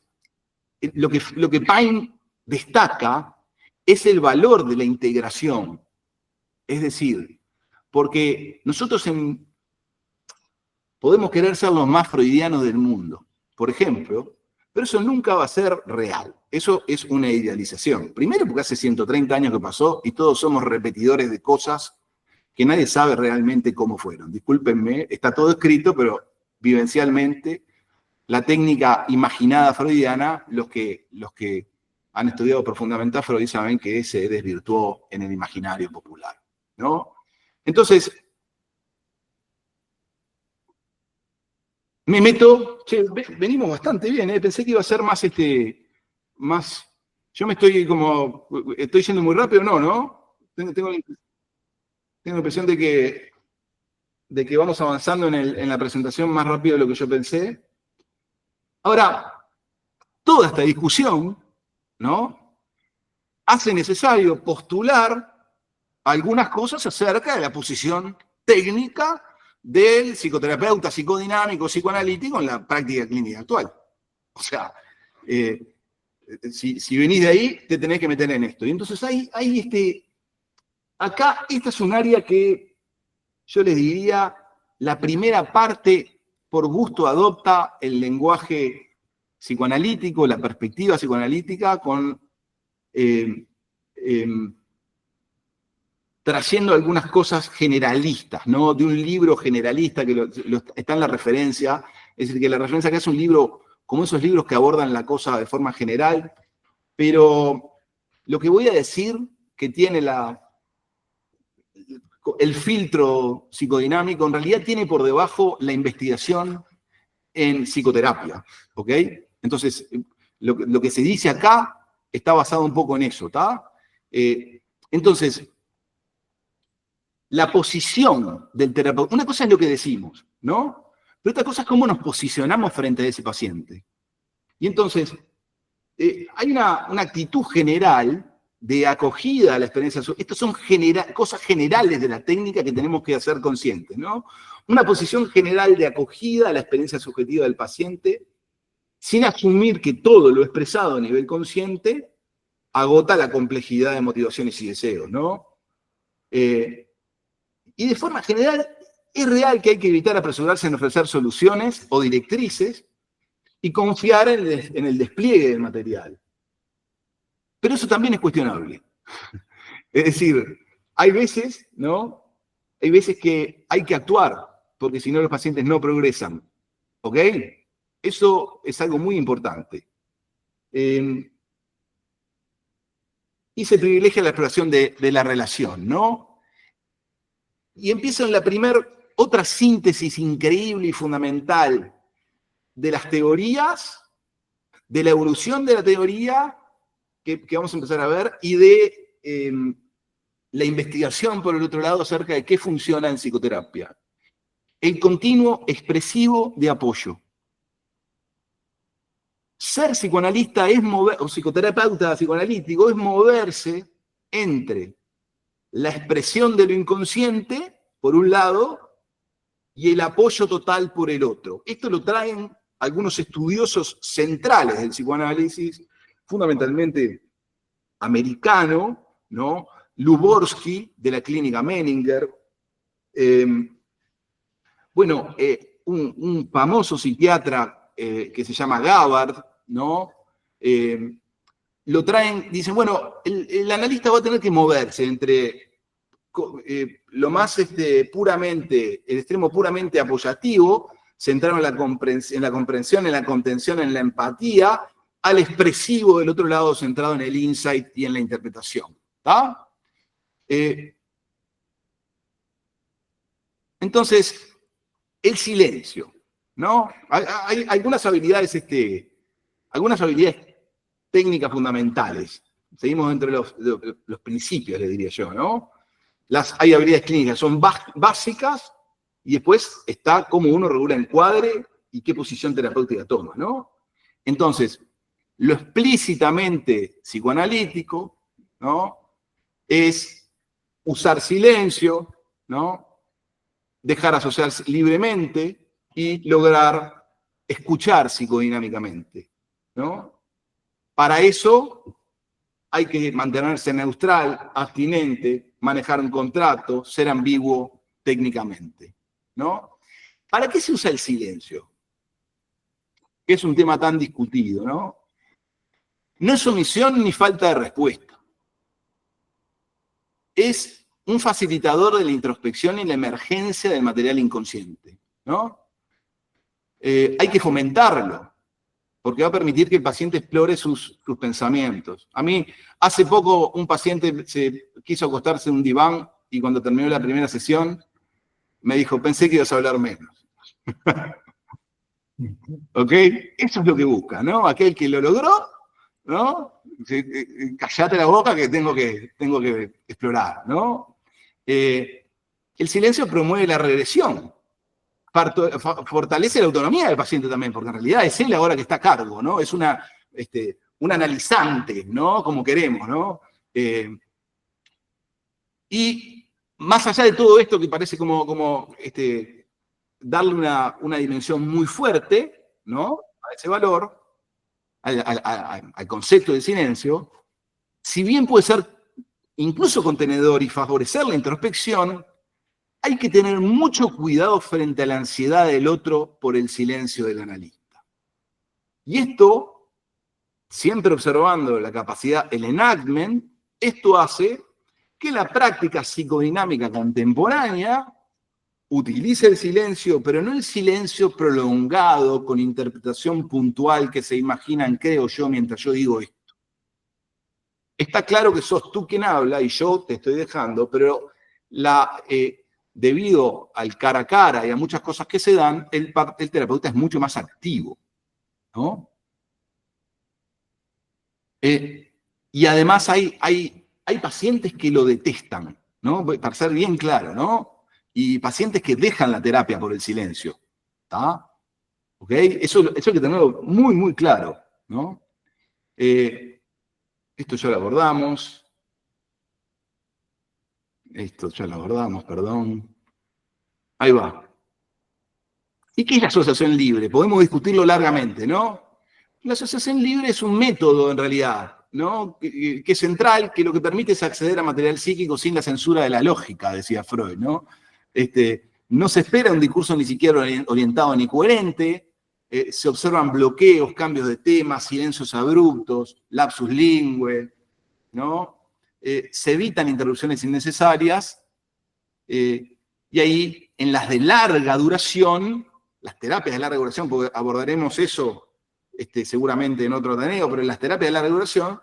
lo que Pine destaca es el valor de la integración. Es decir, porque nosotros podemos querer ser los más freudianos del mundo, por ejemplo, pero eso nunca va a ser real. Eso es una idealización. Primero porque hace 130 años que pasó y todos somos repetidores de cosas que nadie sabe realmente cómo fueron. Discúlpenme, está todo escrito, pero vivencialmente, la técnica imaginada freudiana, los que han estudiado profundamente a Freud saben que se desvirtuó en el imaginario popular, ¿no? Entonces, me meto, venimos bastante bien, pensé que iba a ser más, yo me estoy yendo muy rápido, ¿no? Tengo la impresión de que vamos avanzando en la presentación más rápido de lo que yo pensé. Ahora, toda esta discusión, ¿no? Hace necesario postular algunas cosas acerca de la posición técnica del psicoterapeuta psicodinámico, psicoanalítico en la práctica clínica actual. O sea, si venís de ahí, te tenés que meter en esto. Y entonces acá esta es un área que yo les diría, la primera parte por gusto adopta el lenguaje psicoanalítico, la perspectiva psicoanalítica con trayendo algunas cosas generalistas, ¿no? De un libro generalista que está en la referencia, es decir, que la referencia acá es un libro, como esos libros que abordan la cosa de forma general, pero lo que voy a decir que tiene el filtro psicodinámico, en realidad tiene por debajo la investigación en psicoterapia, ¿ok? Entonces, lo que se dice acá está basado un poco en eso, ¿está? Entonces, la posición del terapeuta, una cosa es lo que decimos, ¿no? Pero otra cosa es cómo nos posicionamos frente a ese paciente. Y entonces, hay una actitud general de acogida a la experiencia. Estas son cosas generales de la técnica que tenemos que hacer conscientes, ¿no? Una posición general de acogida a la experiencia subjetiva del paciente, sin asumir que todo lo expresado a nivel consciente agota la complejidad de motivaciones y deseos, ¿no? Y de forma general, es real que hay que evitar apresurarse en ofrecer soluciones o directrices y confiar en el despliegue del material. Pero eso también es cuestionable. Es decir, hay veces, ¿no? Hay veces que hay que actuar, porque si no los pacientes no progresan. ¿Ok? Eso es algo muy importante. Y se privilegia la exploración de la relación, ¿no? Y empiezo en la otra síntesis increíble y fundamental de las teorías, de la evolución de la teoría, que vamos a empezar a ver, y de la investigación, por el otro lado, acerca de qué funciona en psicoterapia. El continuo expresivo de apoyo. Ser psicoanalista o psicoterapeuta psicoanalítico es moverse entre la expresión de lo inconsciente, por un lado, y el apoyo total por el otro. Esto lo traen algunos estudiosos centrales del psicoanálisis, fundamentalmente americano, ¿no? Luborsky, de la clínica Menninger. Un famoso psiquiatra que se llama Gabbard, ¿no? Lo traen, dicen, bueno, el analista va a tener que moverse entre lo más puramente, el extremo puramente apoyativo, centrado en la comprensión, en la contención, en la empatía, al expresivo del otro lado, centrado en el insight y en la interpretación. ¿Está? Entonces, el silencio, ¿no? Hay algunas habilidades técnicas fundamentales. Seguimos entre los principios, le diría yo, ¿no? Hay habilidades clínicas, son básicas, y después está cómo uno regula encuadre y qué posición terapéutica toma, ¿no? Entonces, lo explícitamente psicoanalítico, ¿no? Es usar silencio, ¿no? Dejar asociarse libremente y lograr escuchar psicodinámicamente, ¿no? Para eso hay que mantenerse neutral, abstinente, manejar un contrato, ser ambiguo técnicamente, ¿no? ¿Para qué se usa el silencio? Que es un tema tan discutido, ¿no? No es omisión ni falta de respuesta. Es un facilitador de la introspección y la emergencia del material inconsciente, ¿no? Hay que fomentarlo, porque va a permitir que el paciente explore sus pensamientos. A mí, hace poco, un paciente se quiso acostarse en un diván y cuando terminó la primera sesión, me dijo, pensé que ibas a hablar menos. ¿Ok? Eso es lo que busca, ¿no? Aquel que lo logró, ¿no? Callate la boca que tengo que explorar, ¿no? El silencio promueve la regresión, fortalece la autonomía del paciente también, porque en realidad es él ahora que está a cargo, ¿no? Es un analizante, ¿no? Como queremos, ¿no? Y más allá de todo esto que parece como darle una dimensión muy fuerte, ¿no? A ese valor, al concepto del silencio, si bien puede ser incluso contenedor y favorecer la introspección, hay que tener mucho cuidado frente a la ansiedad del otro por el silencio del analista. Y esto, siempre observando la capacidad, el enactment, esto hace que la práctica psicodinámica contemporánea utilice el silencio, pero no el silencio prolongado con interpretación puntual que se imaginan, creo yo, mientras yo digo esto. Está claro que sos tú quien habla y yo te estoy dejando, pero debido al cara a cara y a muchas cosas que se dan, el terapeuta es mucho más activo, ¿no? Y además hay pacientes que lo detestan, ¿no? Para ser bien claro, ¿no? Y pacientes que dejan la terapia por el silencio, ¿está? ¿Ok? Eso hay que tenerlo muy, muy claro, ¿no? Esto ya lo abordamos. Esto ya lo abordamos, perdón. Ahí va. ¿Y qué es la asociación libre? Podemos discutirlo largamente, ¿no? La asociación libre es un método, en realidad, ¿no? Que es central, que lo que permite es acceder a material psíquico sin la censura de la lógica, decía Freud, ¿no? No se espera un discurso ni siquiera orientado ni coherente, se observan bloqueos, cambios de tema, silencios abruptos, lapsus lingüe, ¿no? Se evitan interrupciones innecesarias, y ahí, en las de larga duración, las terapias de larga duración, porque abordaremos eso seguramente en otro Ateneo, pero en las terapias de larga duración,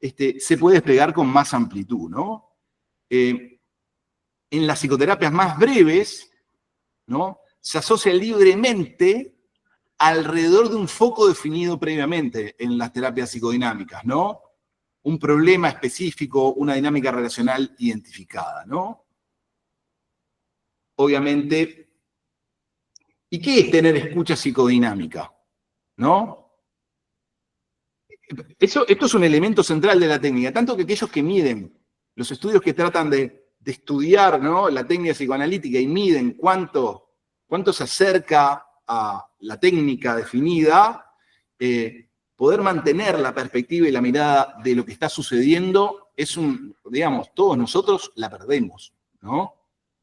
se puede desplegar con más amplitud, ¿no? En las psicoterapias más breves, ¿no? Se asocia libremente alrededor de un foco definido previamente en las terapias psicodinámicas, ¿no? Un problema específico, una dinámica relacional identificada, ¿no? Obviamente, ¿y qué es tener escucha psicodinámica? ¿No? Esto es un elemento central de la técnica, tanto que aquellos que miden, los estudios que tratan de estudiar, ¿no?, la técnica psicoanalítica y miden cuánto se acerca a la técnica definida, poder mantener la perspectiva y la mirada de lo que está sucediendo digamos, todos nosotros la perdemos, ¿no?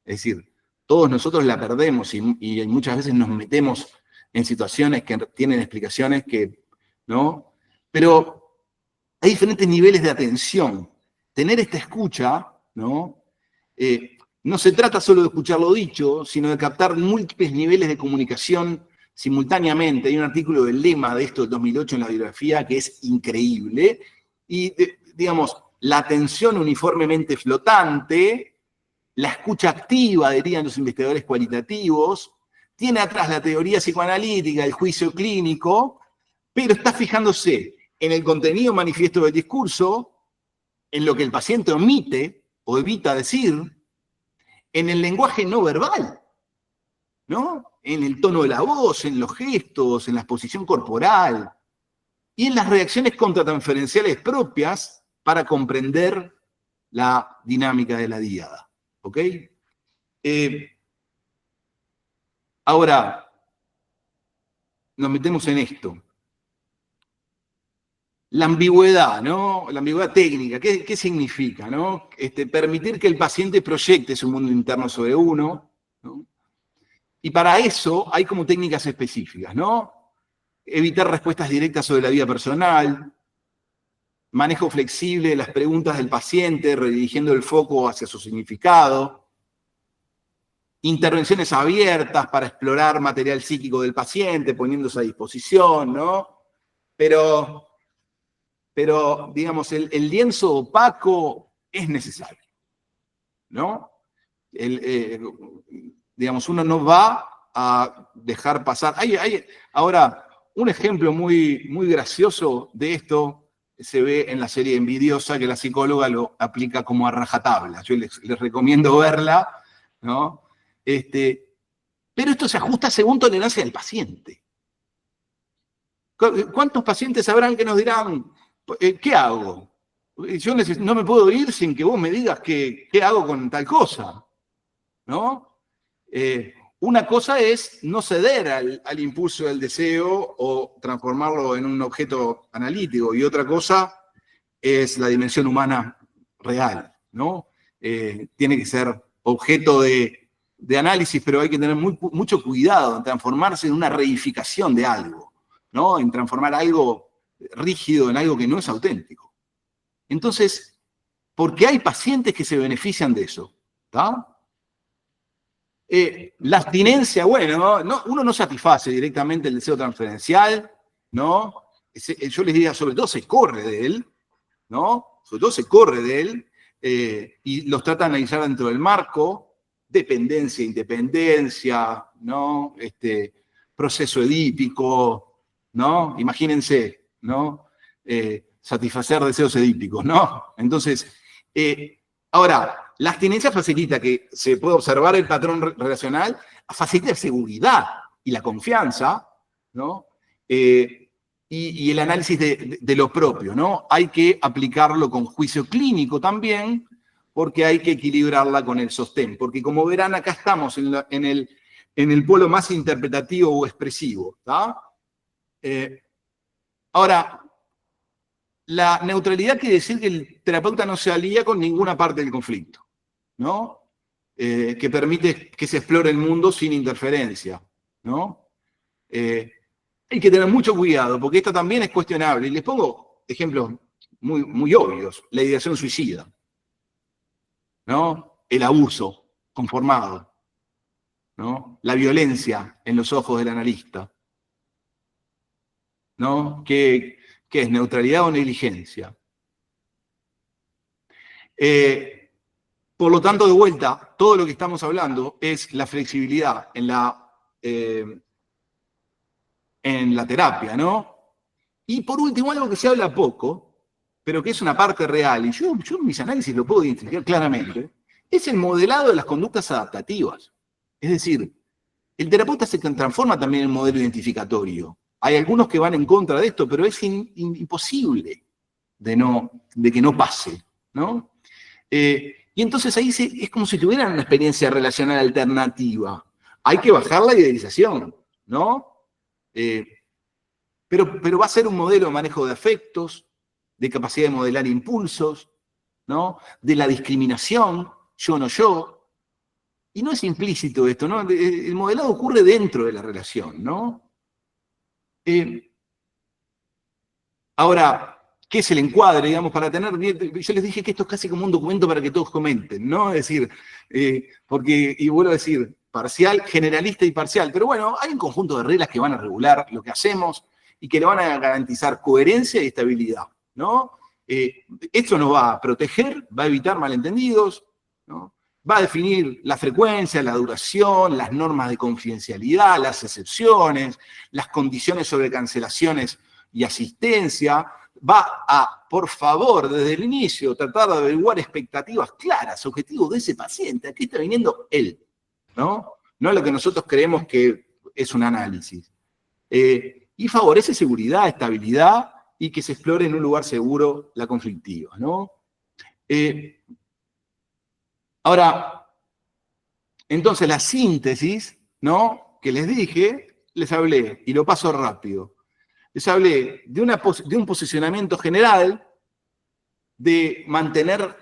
Es decir, todos nosotros la perdemos y muchas veces nos metemos en situaciones que tienen explicaciones que ¿no? Pero hay diferentes niveles de atención. Tener esta escucha, ¿no? No se trata solo de escuchar lo dicho, sino de captar múltiples niveles de comunicación simultáneamente. Hay un artículo del lema de esto del 2008 en la bibliografía que es increíble. Y, digamos, la atención uniformemente flotante, la escucha activa, dirían los investigadores cualitativos, tiene atrás la teoría psicoanalítica, el juicio clínico, pero está fijándose en el contenido manifiesto del discurso, en lo que el paciente omite o evita decir, en el lenguaje no verbal, ¿no? En el tono de la voz, en los gestos, en la exposición corporal y en las reacciones contratransferenciales propias para comprender la dinámica de la diada. ¿Ok? Ahora, nos metemos en esto. La ambigüedad, ¿no? La ambigüedad técnica, ¿qué significa, no? Permitir que el paciente proyecte su mundo interno sobre uno, ¿no? Y para eso hay como técnicas específicas, ¿no? Evitar respuestas directas sobre la vida personal, manejo flexible de las preguntas del paciente, redirigiendo el foco hacia su significado, intervenciones abiertas para explorar material psíquico del paciente, poniéndose a disposición, ¿no? Pero digamos, el lienzo opaco es necesario, ¿no? Digamos, uno no va a dejar pasar. Ahora, un ejemplo muy, muy gracioso de esto se ve en la serie Envidiosa, que la psicóloga lo aplica como a rajatabla. Yo les recomiendo verla, ¿no? Pero esto se ajusta según tolerancia del paciente. ¿Cuántos pacientes habrán que nos dirán, ¿qué hago? Yo no me puedo ir sin que vos me digas qué hago con tal cosa, ¿no? Una cosa es no ceder al impulso del deseo o transformarlo en un objeto analítico, y otra cosa es la dimensión humana real, ¿no? Tiene que ser objeto de análisis, pero hay que tener mucho cuidado en transformarse en una reificación de algo, ¿no? En transformar algo rígido en algo que no es auténtico. Entonces, porque hay pacientes que se benefician de eso, ¿está? La abstinencia, bueno, ¿no? Uno no satisface directamente el deseo transferencial, ¿no? Yo les diría, sobre todo se corre de él, ¿no? Sobre todo se corre de él, y los trata de analizar dentro del marco, dependencia, independencia, ¿no? Proceso edípico, ¿no? Imagínense, ¿no? Satisfacer deseos edípicos, ¿no? Entonces, ahora, la abstinencia facilita que se pueda observar el patrón relacional, facilita la seguridad y la confianza, ¿no? Y el análisis de lo propio, ¿no? Hay que aplicarlo con juicio clínico también, porque hay que equilibrarla con el sostén. Porque como verán, acá estamos en el polo más interpretativo o expresivo, ¿tá? Ahora, la neutralidad quiere decir que el terapeuta no se alía con ninguna parte del conflicto, ¿no? Que permite que se explore el mundo sin interferencia, ¿no? Hay que tener mucho cuidado, porque esto también es cuestionable. Y les pongo ejemplos muy, muy obvios. La ideación suicida, ¿no? El abuso conformado, ¿no? La violencia en los ojos del analista, ¿no? ¿Qué es neutralidad o negligencia? Por lo tanto, de vuelta, todo lo que estamos hablando es la flexibilidad en la terapia, ¿no? Y por último, algo que se habla poco, pero que es una parte real, y yo en mis análisis lo puedo identificar claramente, es el modelado de las conductas adaptativas. Es decir, el terapeuta se transforma también en modelo identificatorio. Hay algunos que van en contra de esto, pero es imposible de que no pase, ¿no? Y entonces ahí es como si tuvieran una experiencia relacional alternativa. Hay que bajar la idealización, ¿no? Pero va a ser un modelo de manejo de afectos, de capacidad de modelar impulsos, ¿no? De la discriminación, yo no yo. Y no es implícito esto, ¿no? El modelado ocurre dentro de la relación, ¿no? Ahora, ¿qué es el encuadre, digamos, para tener? Yo les dije que esto es casi como un documento para que todos comenten, ¿no? Es decir, porque, y vuelvo a decir, parcial, generalista y parcial, pero bueno, hay un conjunto de reglas que van a regular lo que hacemos y que le van a garantizar coherencia y estabilidad, ¿no? Esto nos va a proteger, va a evitar malentendidos, ¿no? Va a definir la frecuencia, la duración, las normas de confidencialidad, las excepciones, las condiciones sobre cancelaciones y asistencia. Va a, por favor, desde el inicio, tratar de averiguar expectativas claras, objetivos de ese paciente. ¿A qué está viniendo él? ¿No? No lo que nosotros creemos que es un análisis. Y favorece seguridad, estabilidad y que se explore en un lugar seguro la conflictiva, ¿no? Ahora, entonces la síntesis, ¿no? Que les dije, les hablé, y lo paso rápido. Les hablé de un posicionamiento general, de mantener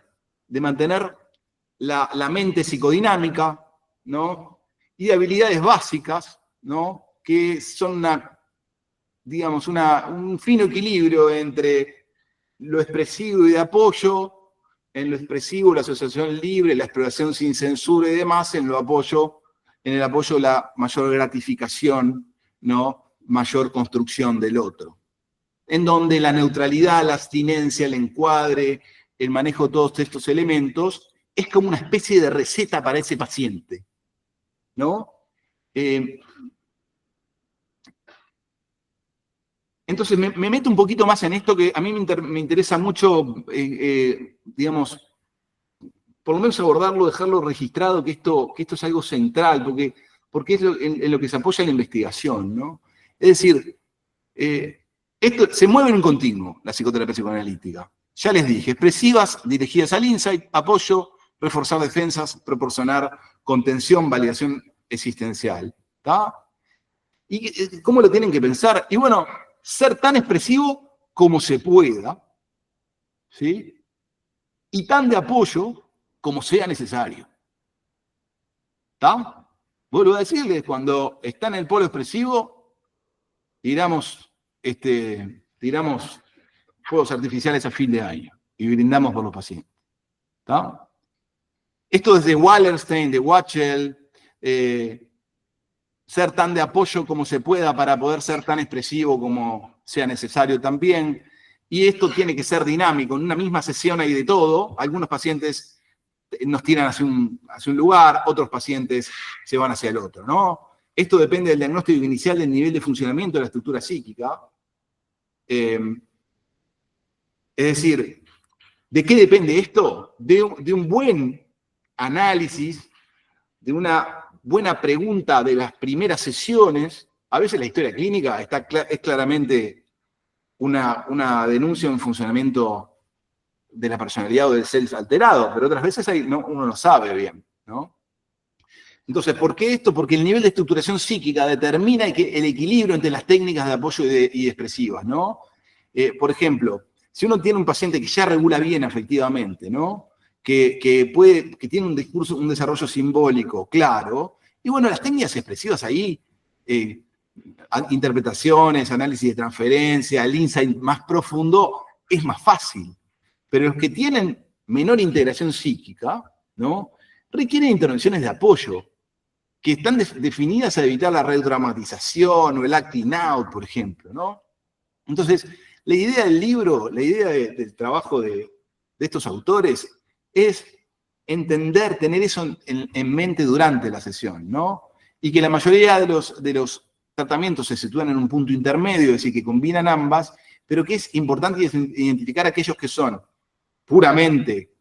la mente psicodinámica, ¿no? Y de habilidades básicas, ¿no? Que son digamos, un fino equilibrio entre lo expresivo y de apoyo, en lo expresivo la asociación libre, la exploración sin censura y demás, en el apoyo la mayor gratificación, ¿no? Mayor construcción del otro. En donde la neutralidad, la abstinencia, el encuadre, el manejo de todos estos elementos, es como una especie de receta para ese paciente, ¿no? Entonces me meto un poquito más en esto que a mí me interesa mucho, digamos, por lo menos abordarlo, dejarlo registrado, que esto es algo central, porque es en lo que se apoya la investigación, ¿no? Es decir, esto se mueve en un continuo, la psicoterapia psicoanalítica. Ya les dije, expresivas, dirigidas al insight, apoyo, reforzar defensas, proporcionar contención, validación existencial. ¿Está? ¿Y cómo lo tienen que pensar? Y bueno, ser tan expresivo como se pueda, ¿sí? Y tan de apoyo como sea necesario. ¿Está? Vuelvo a decirles, cuando está en el polo expresivo, tiramos fuegos artificiales a fin de año y brindamos por los pacientes. ¿Está? Esto es de Wallerstein, de Watchell, ser tan de apoyo como se pueda para poder ser tan expresivo como sea necesario también. Y esto tiene que ser dinámico. En una misma sesión hay de todo. Algunos pacientes nos tiran hacia un lugar, otros pacientes se van hacia el otro, ¿no? Esto depende del diagnóstico inicial del nivel de funcionamiento de la estructura psíquica. Es decir, ¿de qué depende esto? De un buen análisis, de una buena pregunta de las primeras sesiones. A veces la historia clínica es claramente una denuncia de un funcionamiento de la personalidad o del self alterado, pero otras veces uno no sabe bien, ¿no? Entonces, ¿por qué esto? Porque el nivel de estructuración psíquica determina el equilibrio entre las técnicas de apoyo y expresivas, ¿no? Por ejemplo, si uno tiene un paciente que ya regula bien afectivamente, ¿no? Que tiene un desarrollo simbólico claro, y bueno, las técnicas expresivas ahí, interpretaciones, análisis de transferencia, el insight más profundo, es más fácil. Pero los que tienen menor integración psíquica, ¿no? Requieren intervenciones de apoyo, que están definidas a evitar la redramatización o el acting out, por ejemplo, ¿no? Entonces, la idea del libro, la idea del trabajo de estos autores es entender, tener eso en mente durante la sesión, ¿no? Y que la mayoría de los tratamientos se sitúan en un punto intermedio, es decir, que combinan ambas, pero que es importante identificar aquellos que son puramente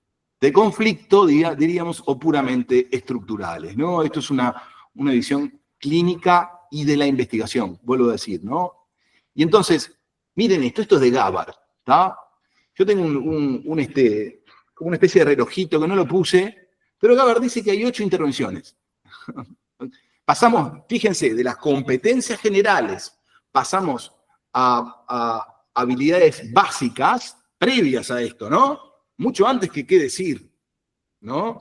de conflicto, diríamos, o puramente estructurales, ¿no? Esto es una visión clínica y de la investigación, vuelvo a decir, ¿no? Y entonces, miren esto es de Gabbard, ¿está? Yo tengo como una especie de relojito que no lo puse, pero Gabbard dice que hay 8 intervenciones. Pasamos, fíjense, de las competencias generales, pasamos a habilidades básicas previas a esto, ¿no? Mucho antes que qué decir, ¿no?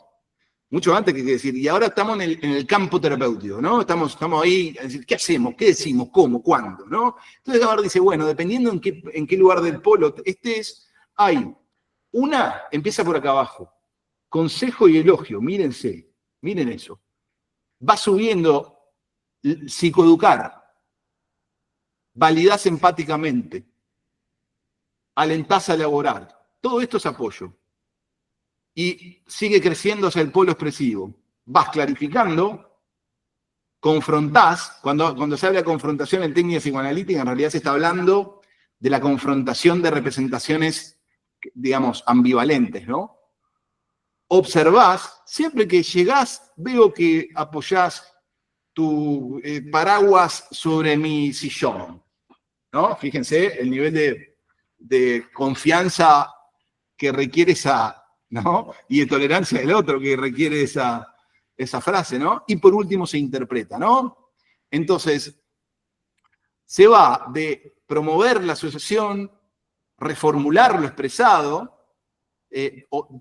Mucho antes que decir, y ahora estamos en el campo terapéutico, ¿no? Estamos ahí, a decir, ¿qué hacemos? ¿Qué decimos? ¿Cómo? ¿Cuándo? ¿No? Entonces ahora dice, bueno, dependiendo en qué lugar del polo estés, hay una, empieza por acá abajo, consejo y elogio, mírense, miren eso. Va subiendo, psicoeducar, validás empáticamente, alentás a elaborar. Todo esto es apoyo. Y sigue creciendo hacia el polo expresivo. Vas clarificando, confrontás. Cuando se habla de confrontación en técnica psicoanalítica, en realidad se está hablando de la confrontación de representaciones, digamos, ambivalentes, ¿no? Observás, siempre que llegás, veo que apoyás tu paraguas sobre mi sillón, ¿no? Fíjense el nivel de confianza que requiere esa, ¿no? Y de tolerancia del otro que requiere esa frase, ¿no? Y por último se interpreta, ¿no? Entonces, se va de promover la asociación, reformular lo expresado,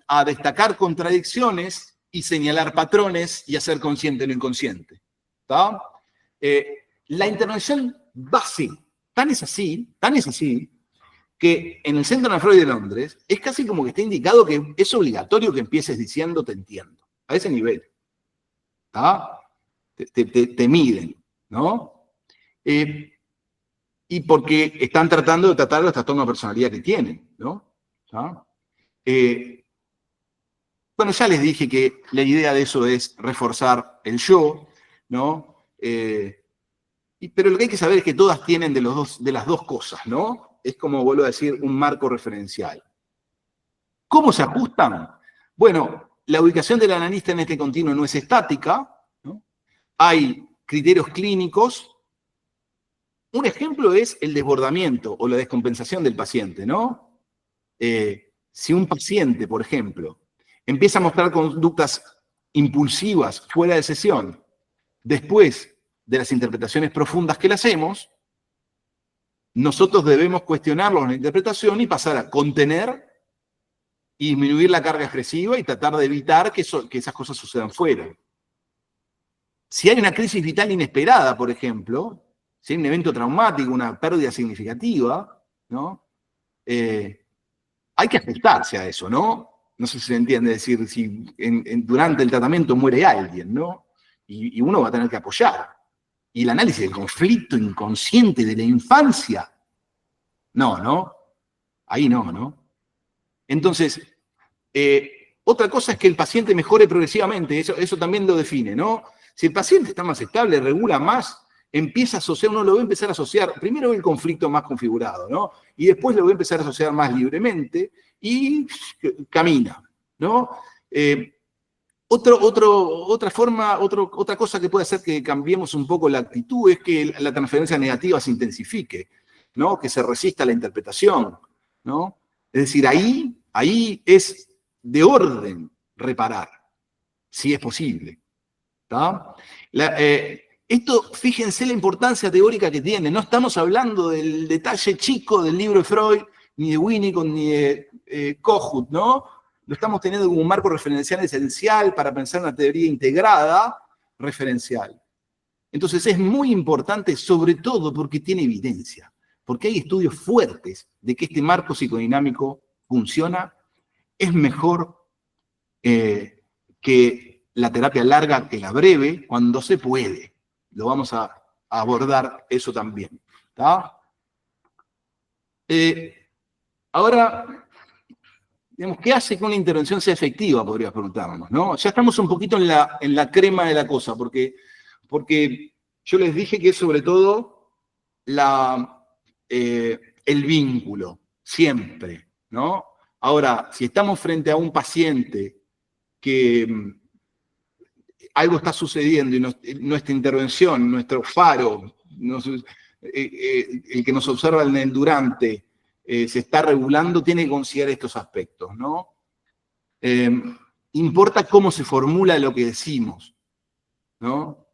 a destacar contradicciones y señalar patrones y hacer consciente lo inconsciente. ¿Está? La intervención base, tan es así, que en el Centro de Freud de Londres es casi como que está indicado que es obligatorio que empieces diciendo te entiendo, a ese nivel. ¿Está? Te miden, ¿no? Y porque están tratando de tratar los trastornos de personalidad que tienen, ¿no? ¿Está? Bueno, ya les dije que la idea de eso es reforzar el yo, ¿no? Pero lo que hay que saber es que todas tienen de las dos cosas, ¿no? Es como, vuelvo a decir, un marco referencial. ¿Cómo se ajustan? Bueno, la ubicación del analista en este continuo no es estática, ¿no? Hay criterios clínicos. Un ejemplo es el desbordamiento o la descompensación del paciente, ¿no? Si un paciente, por ejemplo, empieza a mostrar conductas impulsivas fuera de sesión, después de las interpretaciones profundas que le hacemos, nosotros debemos cuestionarlo en la interpretación y pasar a contener y disminuir la carga expresiva y tratar de evitar que esas cosas sucedan fuera. Si hay una crisis vital inesperada, por ejemplo, si hay un evento traumático, una pérdida significativa, ¿no? Hay que ajustarse a eso, ¿no? No sé si se entiende, es decir, si durante el tratamiento muere alguien, ¿no? Y uno va a tener que apoyar. Y el análisis del conflicto inconsciente de la infancia, no. Ahí no. Entonces, otra cosa es que el paciente mejore progresivamente, eso también lo define, ¿no? Si el paciente está más estable, regula más, empieza a asociar, uno lo va a empezar a asociar, primero el conflicto más configurado, ¿no? Y después lo va a empezar a asociar más libremente y camina, ¿no? Otra cosa que puede hacer que cambiemos un poco la actitud es que la transferencia negativa se intensifique, ¿no? Que se resista a la interpretación, ¿no? Es decir, ahí es de orden reparar, si es posible. ¿Está? Esto, fíjense la importancia teórica que tiene. No estamos hablando del detalle chico del libro de Freud, ni de Winnicott, ni de Kohut, ¿no? Lo estamos teniendo como un marco referencial esencial para pensar una teoría integrada referencial. Entonces es muy importante, sobre todo porque tiene evidencia, porque hay estudios fuertes de que este marco psicodinámico funciona, es mejor que la terapia larga que la breve, cuando se puede. Lo vamos a abordar eso también. ¿Está? Ahora, digamos, ¿qué hace que una intervención sea efectiva? Podrías preguntarnos, ¿no? Ya estamos un poquito en la crema de la cosa, porque yo les dije que es sobre todo el vínculo, siempre, ¿no? Ahora, si estamos frente a un paciente que algo está sucediendo y nuestra intervención, nuestro faro, el que nos observa en el durante, se está regulando, tiene que considerar estos aspectos, ¿no? Importa cómo se formula lo que decimos, ¿no?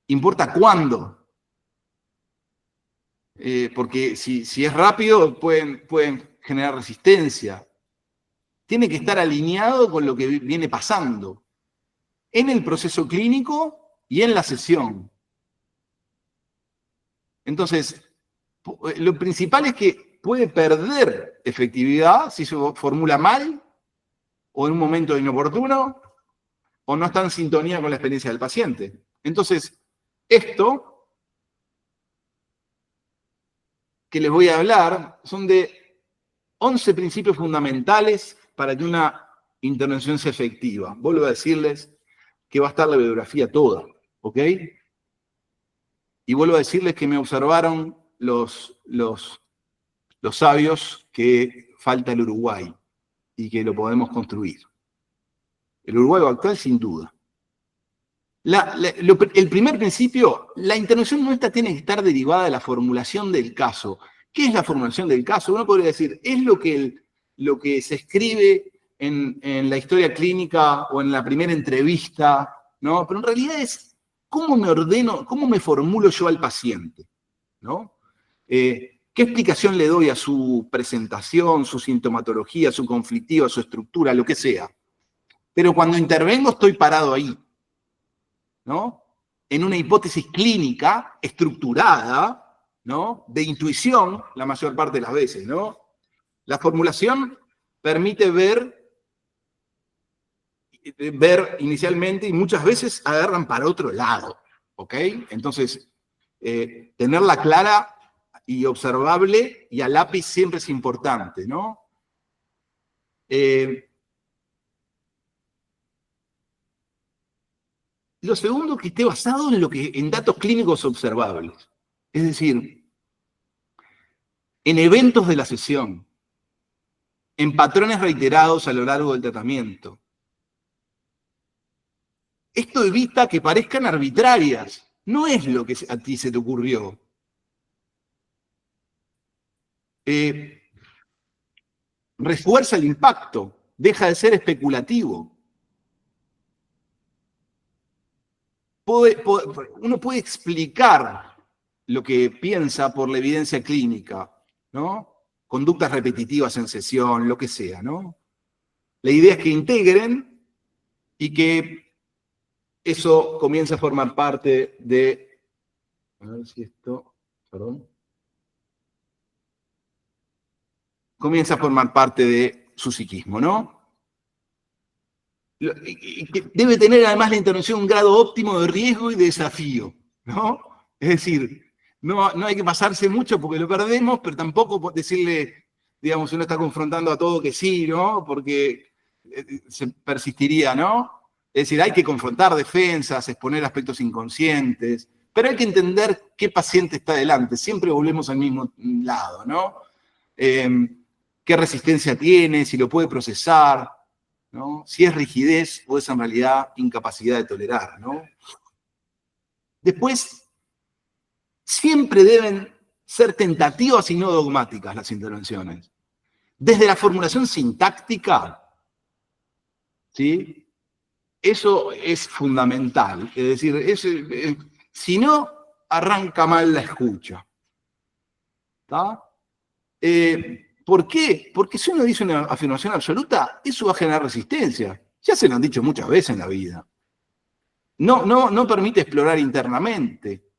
Importa cuándo. Porque si es rápido, pueden generar resistencia. Tiene que estar alineado con lo que viene pasando. en el proceso clínico y en la sesión. Entonces, lo principal es que puede perder efectividad si se formula mal, o en un momento inoportuno, o no está en sintonía con la experiencia del paciente. Entonces, esto que les voy a hablar son de 11 principios fundamentales para que una intervención sea efectiva. Vuelvo a decirles que va a estar la bibliografía toda, ¿ok? Y vuelvo a decirles que me observaron los sabios que falta el Uruguay y que lo podemos construir. El Uruguay actual, sin duda. El primer principio, la intervención nuestra tiene que estar derivada de la formulación del caso. ¿Qué es la formulación del caso? Uno podría decir, es lo que se escribe en la historia clínica o en la primera entrevista, ¿no? Pero en realidad es cómo me ordeno, cómo me formulo yo al paciente, ¿no? ¿Qué explicación le doy a su presentación, su sintomatología, su conflictiva, su estructura, lo que sea? Pero cuando intervengo estoy parado ahí, ¿no? En una hipótesis clínica estructurada, ¿no? De intuición, la mayor parte de las veces, ¿no? La formulación permite ver inicialmente y muchas veces agarran para otro lado, ¿ok? Entonces, tenerla clara y observable y a lápiz siempre es importante, ¿no? Lo segundo, que esté basado en datos clínicos observables. Es decir, en eventos de la sesión, en patrones reiterados a lo largo del tratamiento. Esto evita que parezcan arbitrarias. No es lo que a ti se te ocurrió. Refuerza el impacto, deja de ser especulativo. Uno puede explicar lo que piensa por la evidencia clínica, ¿no? Conductas repetitivas en sesión, lo que sea, ¿no? La idea es que integren y que eso comience a formar parte de... A ver si esto... Perdón. Comienza a formar parte de su psiquismo, ¿no? Y que debe tener además la intervención un grado óptimo de riesgo y de desafío, ¿no? Es decir, no hay que pasarse mucho porque lo perdemos, pero tampoco decirle, digamos, uno está confrontando a todo que sí, ¿no? Porque se persistiría, ¿no? Es decir, hay que confrontar defensas, exponer aspectos inconscientes, pero hay que entender qué paciente está delante. Siempre volvemos al mismo lado, ¿no? Qué resistencia tiene, si lo puede procesar, ¿no? Si es rigidez o es en realidad incapacidad de tolerar, ¿no? Después, siempre deben ser tentativas y no dogmáticas las intervenciones. Desde la formulación sintáctica, ¿sí? Eso es fundamental. Es decir, si no, arranca mal la escucha. ¿Está? ¿Por qué? Porque si uno dice una afirmación absoluta, eso va a generar resistencia. Ya se lo han dicho muchas veces en la vida. No permite explorar internamente.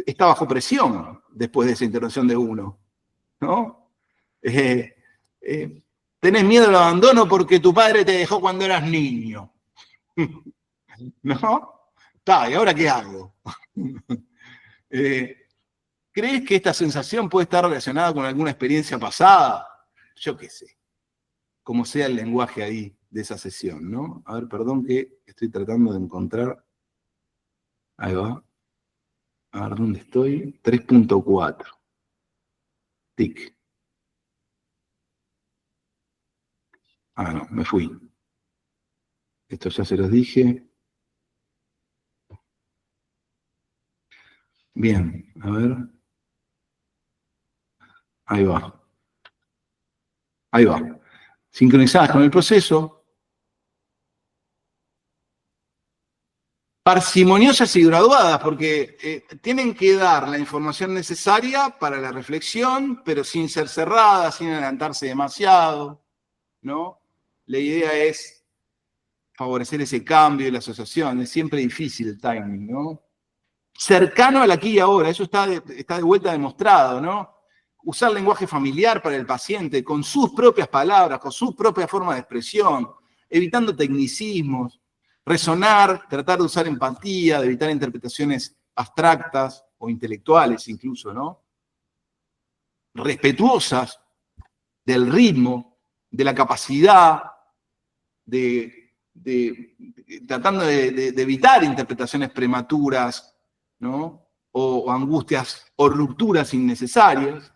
Está bajo presión después de esa intervención de uno, ¿no? Tenés miedo al abandono porque tu padre te dejó cuando eras niño. ¿No? Está, ¿y ahora qué hago? ¿Crees que esta sensación puede estar relacionada con alguna experiencia pasada? Yo qué sé. Como sea el lenguaje ahí de esa sesión, ¿no? A ver, perdón que estoy tratando de encontrar. Ahí va. A ver, ¿dónde estoy? 3.4. Tic. Ah, no, me fui. Esto ya se los dije. Bien, a ver. Ahí va. Ahí va. Sincronizadas con el proceso. Parsimoniosas y graduadas, porque tienen que dar la información necesaria para la reflexión, pero sin ser cerradas, sin adelantarse demasiado, ¿no? La idea es favorecer ese cambio y la asociación. Es siempre difícil el timing, ¿no? Cercano al aquí y ahora, eso está de vuelta demostrado, ¿no? Usar lenguaje familiar para el paciente, con sus propias palabras, con su propia forma de expresión, evitando tecnicismos, resonar, tratar de usar empatía, de evitar interpretaciones abstractas o intelectuales incluso, ¿no? Respetuosas del ritmo, de la capacidad, tratando de evitar interpretaciones prematuras, ¿no? O angustias o rupturas innecesarias,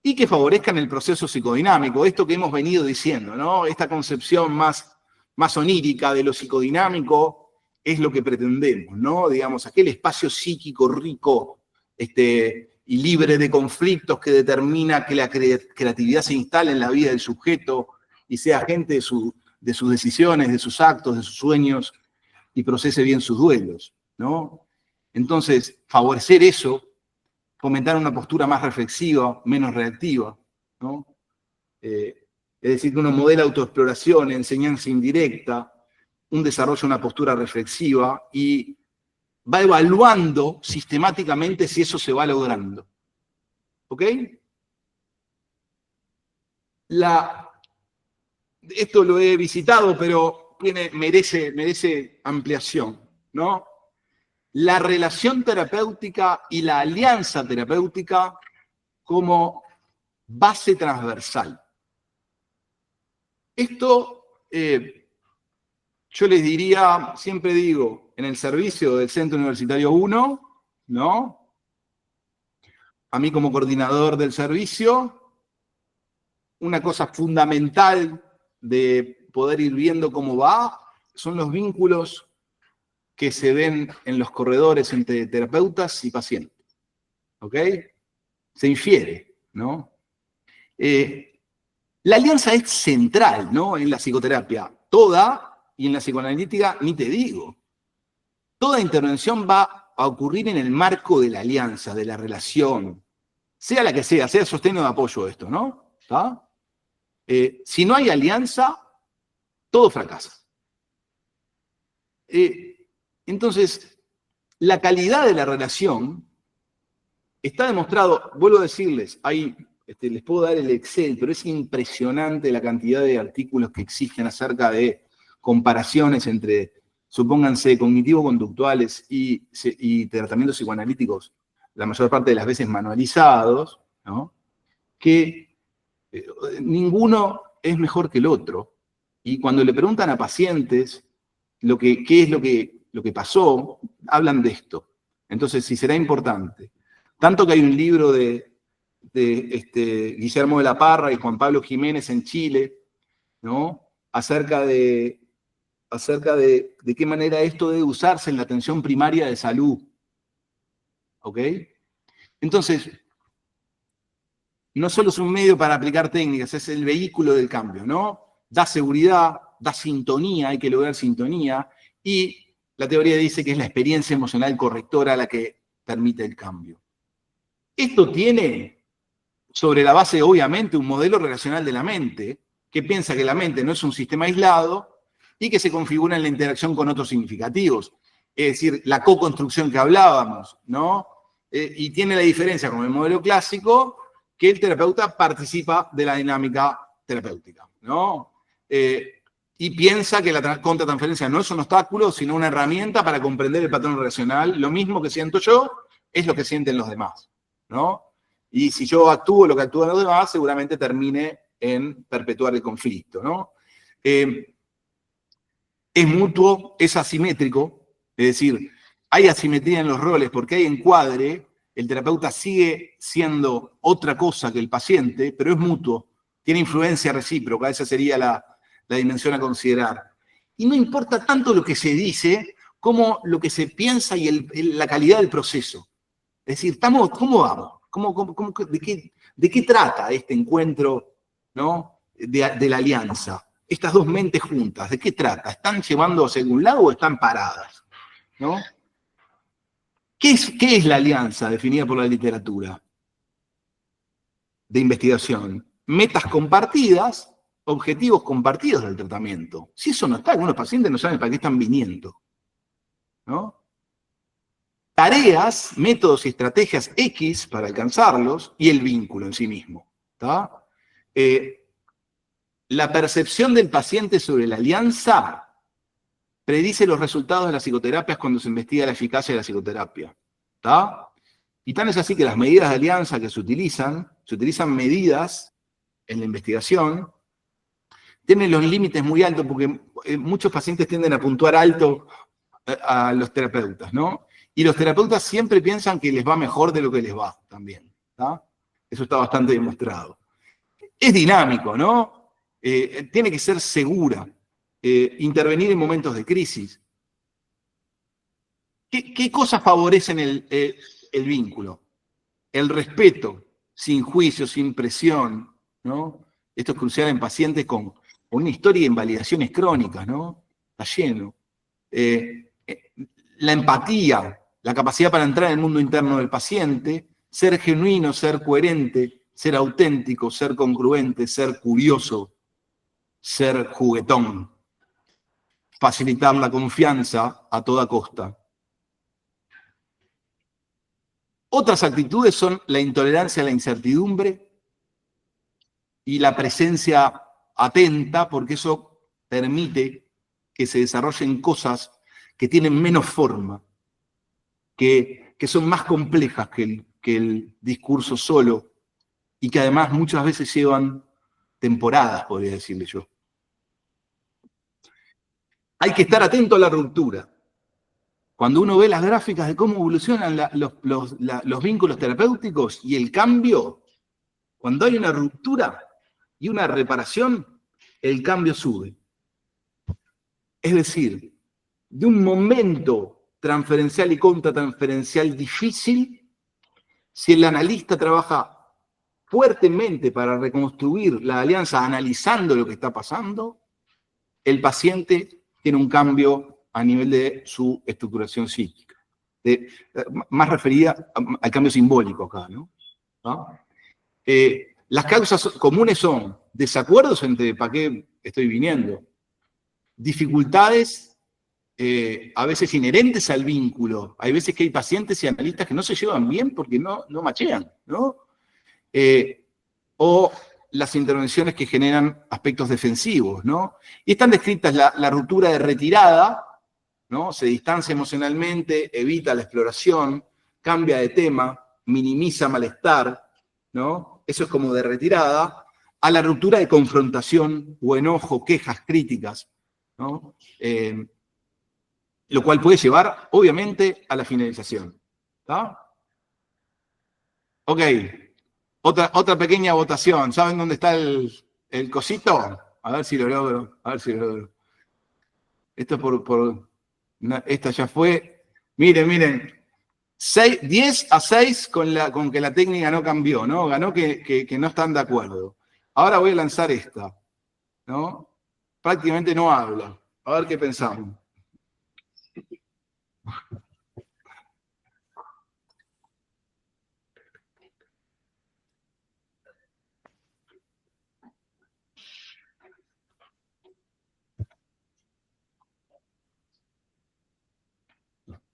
y que favorezcan el proceso psicodinámico, esto que hemos venido diciendo, ¿no? Esta concepción más onírica de lo psicodinámico es lo que pretendemos, ¿no? Digamos, aquel espacio psíquico rico y libre de conflictos que determina que la creatividad se instale en la vida del sujeto y sea agente de sus decisiones, de sus actos, de sus sueños, y procese bien sus duelos, ¿no? Entonces, favorecer eso, fomentar una postura más reflexiva, menos reactiva, ¿no? Es decir, que uno modela autoexploración, enseñanza indirecta, un desarrollo de una postura reflexiva y va evaluando sistemáticamente si eso se va logrando. ¿Ok? Esto lo he visitado, pero merece ampliación, ¿no? La relación terapéutica y la alianza terapéutica como base transversal. Esto, yo les diría, siempre digo, en el servicio del Centro Universitario 1, ¿no? A mí como coordinador del servicio, una cosa fundamental de poder ir viendo cómo va son los vínculos que se ven en los corredores entre terapeutas y pacientes. ¿Ok? Se infiere, ¿no? La alianza es central, ¿no? En la psicoterapia. Toda, y en la psicoanalítica ni te digo. Toda intervención va a ocurrir en el marco de la alianza, de la relación. Sea la que sea sostén o de apoyo esto, ¿no? ¿Está? Si no hay alianza, todo fracasa. Entonces, la calidad de la relación está demostrado, vuelvo a decirles, les puedo dar el Excel, pero es impresionante la cantidad de artículos que existen acerca de comparaciones entre, supónganse, cognitivo-conductuales y tratamientos psicoanalíticos, la mayor parte de las veces manualizados, ¿no? Que ninguno es mejor que el otro. Y cuando le preguntan a pacientes qué es lo que pasó, hablan de esto. Entonces, si será importante. Tanto que hay un libro de Guillermo de la Parra y Juan Pablo Jiménez en Chile, ¿no? Acerca de qué manera esto debe usarse en la atención primaria de salud. ¿Ok? Entonces, no solo es un medio para aplicar técnicas, es el vehículo del cambio, ¿no? Da seguridad, da sintonía, hay que lograr sintonía, y la teoría dice que es la experiencia emocional correctora la que permite el cambio. Esto tiene, sobre la base, obviamente, un modelo relacional de la mente, que piensa que la mente no es un sistema aislado y que se configura en la interacción con otros significativos. Es decir, la co-construcción que hablábamos, ¿no? Y tiene la diferencia con el modelo clásico que el terapeuta participa de la dinámica terapéutica, ¿no? Y piensa que la contratransferencia no es un obstáculo, sino una herramienta para comprender el patrón relacional. Lo mismo que siento yo es lo que sienten los demás, ¿no? Y si yo actúo lo que actúan los demás, seguramente termine en perpetuar el conflicto, ¿no? Es mutuo, es asimétrico, es decir, hay asimetría en los roles porque hay encuadre, el terapeuta sigue siendo otra cosa que el paciente, pero es mutuo, tiene influencia recíproca, esa sería la dimensión a considerar. Y no importa tanto lo que se dice como lo que se piensa y la calidad del proceso. Es decir, ¿cómo vamos? ¿De qué trata este encuentro, ¿no? de la alianza? Estas dos mentes juntas, ¿de qué trata? ¿Están llevando hacia algún lado o están paradas? ¿No? ¿Qué es la alianza definida por la literatura de investigación? Metas compartidas, objetivos compartidos del tratamiento. Si eso no está, algunos pacientes no saben para qué están viniendo, ¿no? Tareas, métodos y estrategias X para alcanzarlos y el vínculo en sí mismo, ¿está? La percepción del paciente sobre la alianza predice los resultados de las psicoterapias cuando se investiga la eficacia de la psicoterapia, ¿está? Y tan es así que las medidas de alianza que se utilizan medidas en la investigación, tienen los límites muy altos porque muchos pacientes tienden a puntuar alto a los terapeutas, ¿no? Y los terapeutas siempre piensan que les va mejor de lo que les va también, ¿tá? Eso está bastante demostrado. Es dinámico, ¿no? Tiene que ser segura, intervenir en momentos de crisis. ¿Qué cosas favorecen el vínculo? El respeto, sin juicio, sin presión, ¿no? Esto es crucial en pacientes con una historia de invalidaciones crónicas, ¿no? Está lleno. La empatía, la capacidad para entrar en el mundo interno del paciente, ser genuino, ser coherente, ser auténtico, ser congruente, ser curioso, ser juguetón. Facilitar la confianza a toda costa. Otras actitudes son la intolerancia a la incertidumbre y la presencia atenta, porque eso permite que se desarrollen cosas que tienen menos forma, que son más complejas que el discurso solo y que además muchas veces llevan temporadas, podría decirle yo. Hay que estar atento a la ruptura. Cuando uno ve las gráficas de cómo evolucionan los vínculos terapéuticos y el cambio, cuando hay una ruptura y una reparación, el cambio sube. Es decir, de un momento transferencial y contratransferencial difícil, si el analista trabaja fuertemente para reconstruir la alianza analizando lo que está pasando, el paciente tiene un cambio a nivel de su estructuración psíquica. Más referida al cambio simbólico acá, ¿no? Las causas comunes son desacuerdos entre para qué estoy viniendo, dificultades a veces inherentes al vínculo. Hay veces que hay pacientes y analistas que no se llevan bien porque no machean, ¿no? O las intervenciones que generan aspectos defensivos, ¿no? Y están descritas la ruptura de retirada, ¿no? Se distancia emocionalmente, evita la exploración, cambia de tema, minimiza malestar, ¿no? Eso es como de retirada, a la ruptura de confrontación o enojo, quejas, críticas, ¿no? Lo cual puede llevar, obviamente, a la finalización. ¿Está? Ok, otra pequeña votación. ¿Saben dónde está el cosito? A ver si lo logro, Esto es esta ya fue. Miren. 10-6 con que la técnica no cambió, ¿no? Ganó que no están de acuerdo. Ahora voy a lanzar esta, ¿no? Prácticamente no habla. A ver qué pensamos.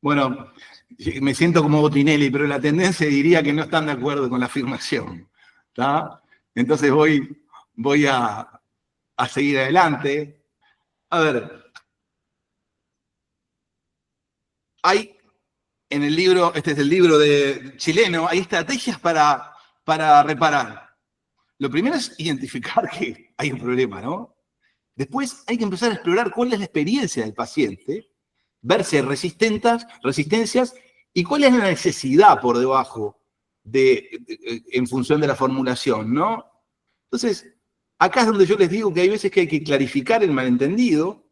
Bueno, me siento como Botinelli, pero la tendencia diría que no están de acuerdo con la afirmación, ¿tá? Entonces voy a seguir adelante. A ver, hay en el libro, este es el libro chileno, hay estrategias para reparar. Lo primero es identificar que hay un problema, ¿no? Después hay que empezar a explorar cuál es la experiencia del paciente, ver si hay resistencias y cuál es la necesidad por debajo en función de la formulación, ¿no? Entonces, acá es donde yo les digo que hay veces que hay que clarificar el malentendido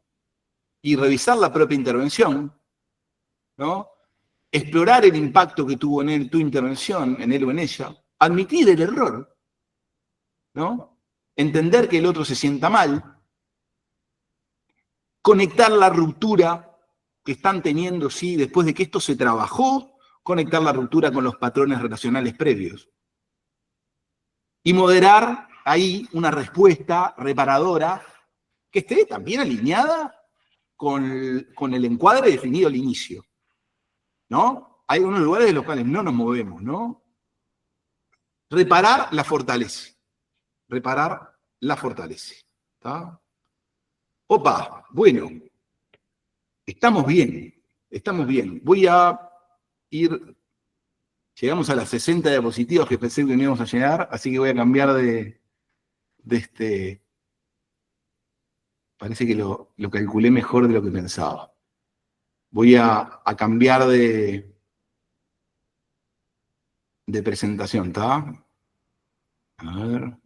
y revisar la propia intervención, ¿no? Explorar el impacto que tuvo en él tu intervención, en él o en ella, admitir el error, ¿no? Entender que el otro se sienta mal, conectar la ruptura que están teniendo, sí, después de que esto se trabajó, conectar la ruptura con los patrones relacionales previos. Y moderar ahí una respuesta reparadora que esté también alineada con el encuadre definido al inicio, ¿no? Hay unos lugares de los cuales no nos movemos, ¿no? Reparar la fortalece. Reparar la fortalece. ¿Está? Opa, bueno. Estamos bien. Estamos bien. Voy a ir... Llegamos a las 60 diapositivas que pensé que no íbamos a llegar, así que voy a cambiar de este... Parece que lo calculé mejor de lo que pensaba. Voy a cambiar de presentación, ¿está? A ver.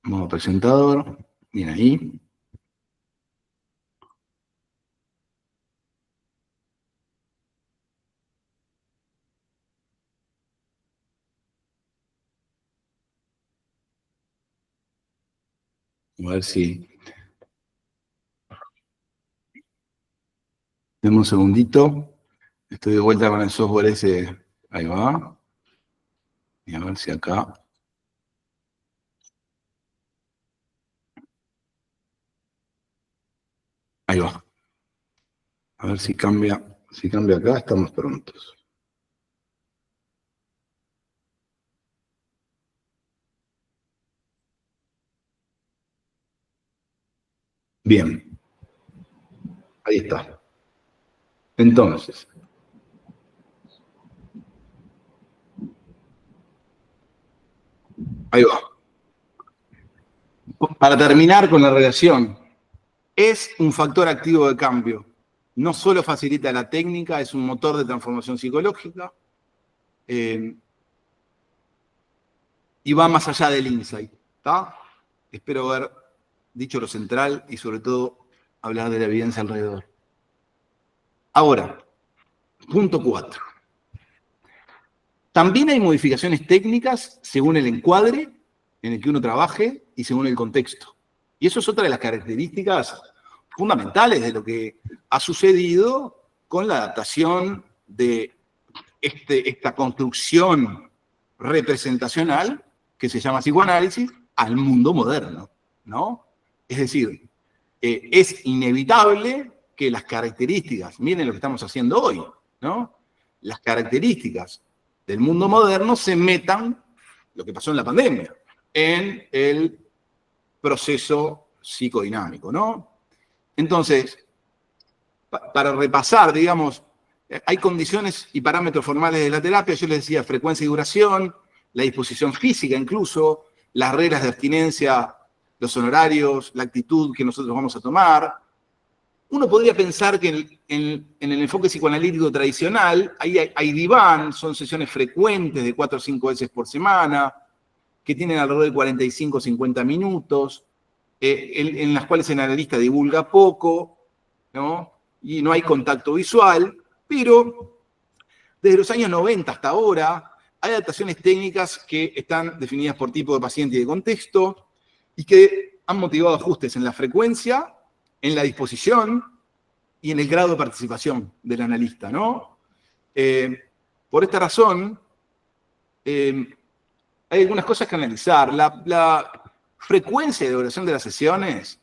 Modo presentador. Bien ahí. A ver si... Deme un segundito. Estoy de vuelta con el software ese. Ahí va. Y a ver si acá... Ahí va. A ver si cambia acá, estamos prontos. Bien. Ahí está. Entonces. Ahí va. Para terminar con la relación, es un factor activo de cambio. No solo facilita la técnica, es un motor de transformación psicológica y va más allá del insight. ¿Está? Espero haber dicho lo central y sobre todo hablar de la evidencia alrededor. Ahora, punto 4. También hay modificaciones técnicas según el encuadre en el que uno trabaje y según el contexto. Y eso es otra de las características fundamentales de lo que ha sucedido con la adaptación de esta construcción representacional que se llama psicoanálisis al mundo moderno, ¿no? Es decir, es inevitable que las características, miren lo que estamos haciendo hoy, ¿no? Las características del mundo moderno se metan, lo que pasó en la pandemia, en el proceso psicodinámico, ¿no? Entonces, para repasar, digamos, hay condiciones y parámetros formales de la terapia, yo les decía frecuencia y duración, la disposición física incluso, las reglas de abstinencia, los honorarios, la actitud que nosotros vamos a tomar. Uno podría pensar que en el enfoque psicoanalítico tradicional, ahí hay diván, son sesiones frecuentes de 4 o 5 veces por semana, que tienen alrededor de 45 o 50 minutos, en las cuales el analista divulga poco, ¿no? Y no hay contacto visual, pero desde los años 90 hasta ahora hay adaptaciones técnicas que están definidas por tipo de paciente y de contexto y que han motivado ajustes en la frecuencia, en la disposición y en el grado de participación del analista, ¿no? Por esta razón, hay algunas cosas que analizar. La frecuencia de duración de las sesiones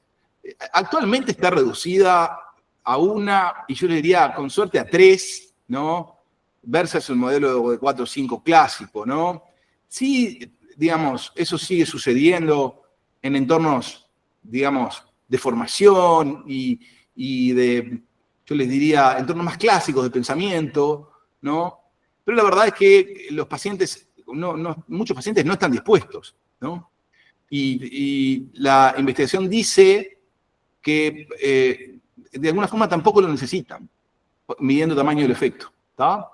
actualmente está reducida a 1, y yo le diría con suerte a 3, ¿no? Versus el modelo de 4 o 5 clásico, ¿no? Sí, digamos, eso sigue sucediendo en entornos, digamos, de formación y de, yo les diría, entornos más clásicos de pensamiento, ¿no? Pero la verdad es que los pacientes, muchos pacientes no están dispuestos, ¿no? Y la investigación dice que de alguna forma tampoco lo necesitan, midiendo tamaño del efecto, ¿está?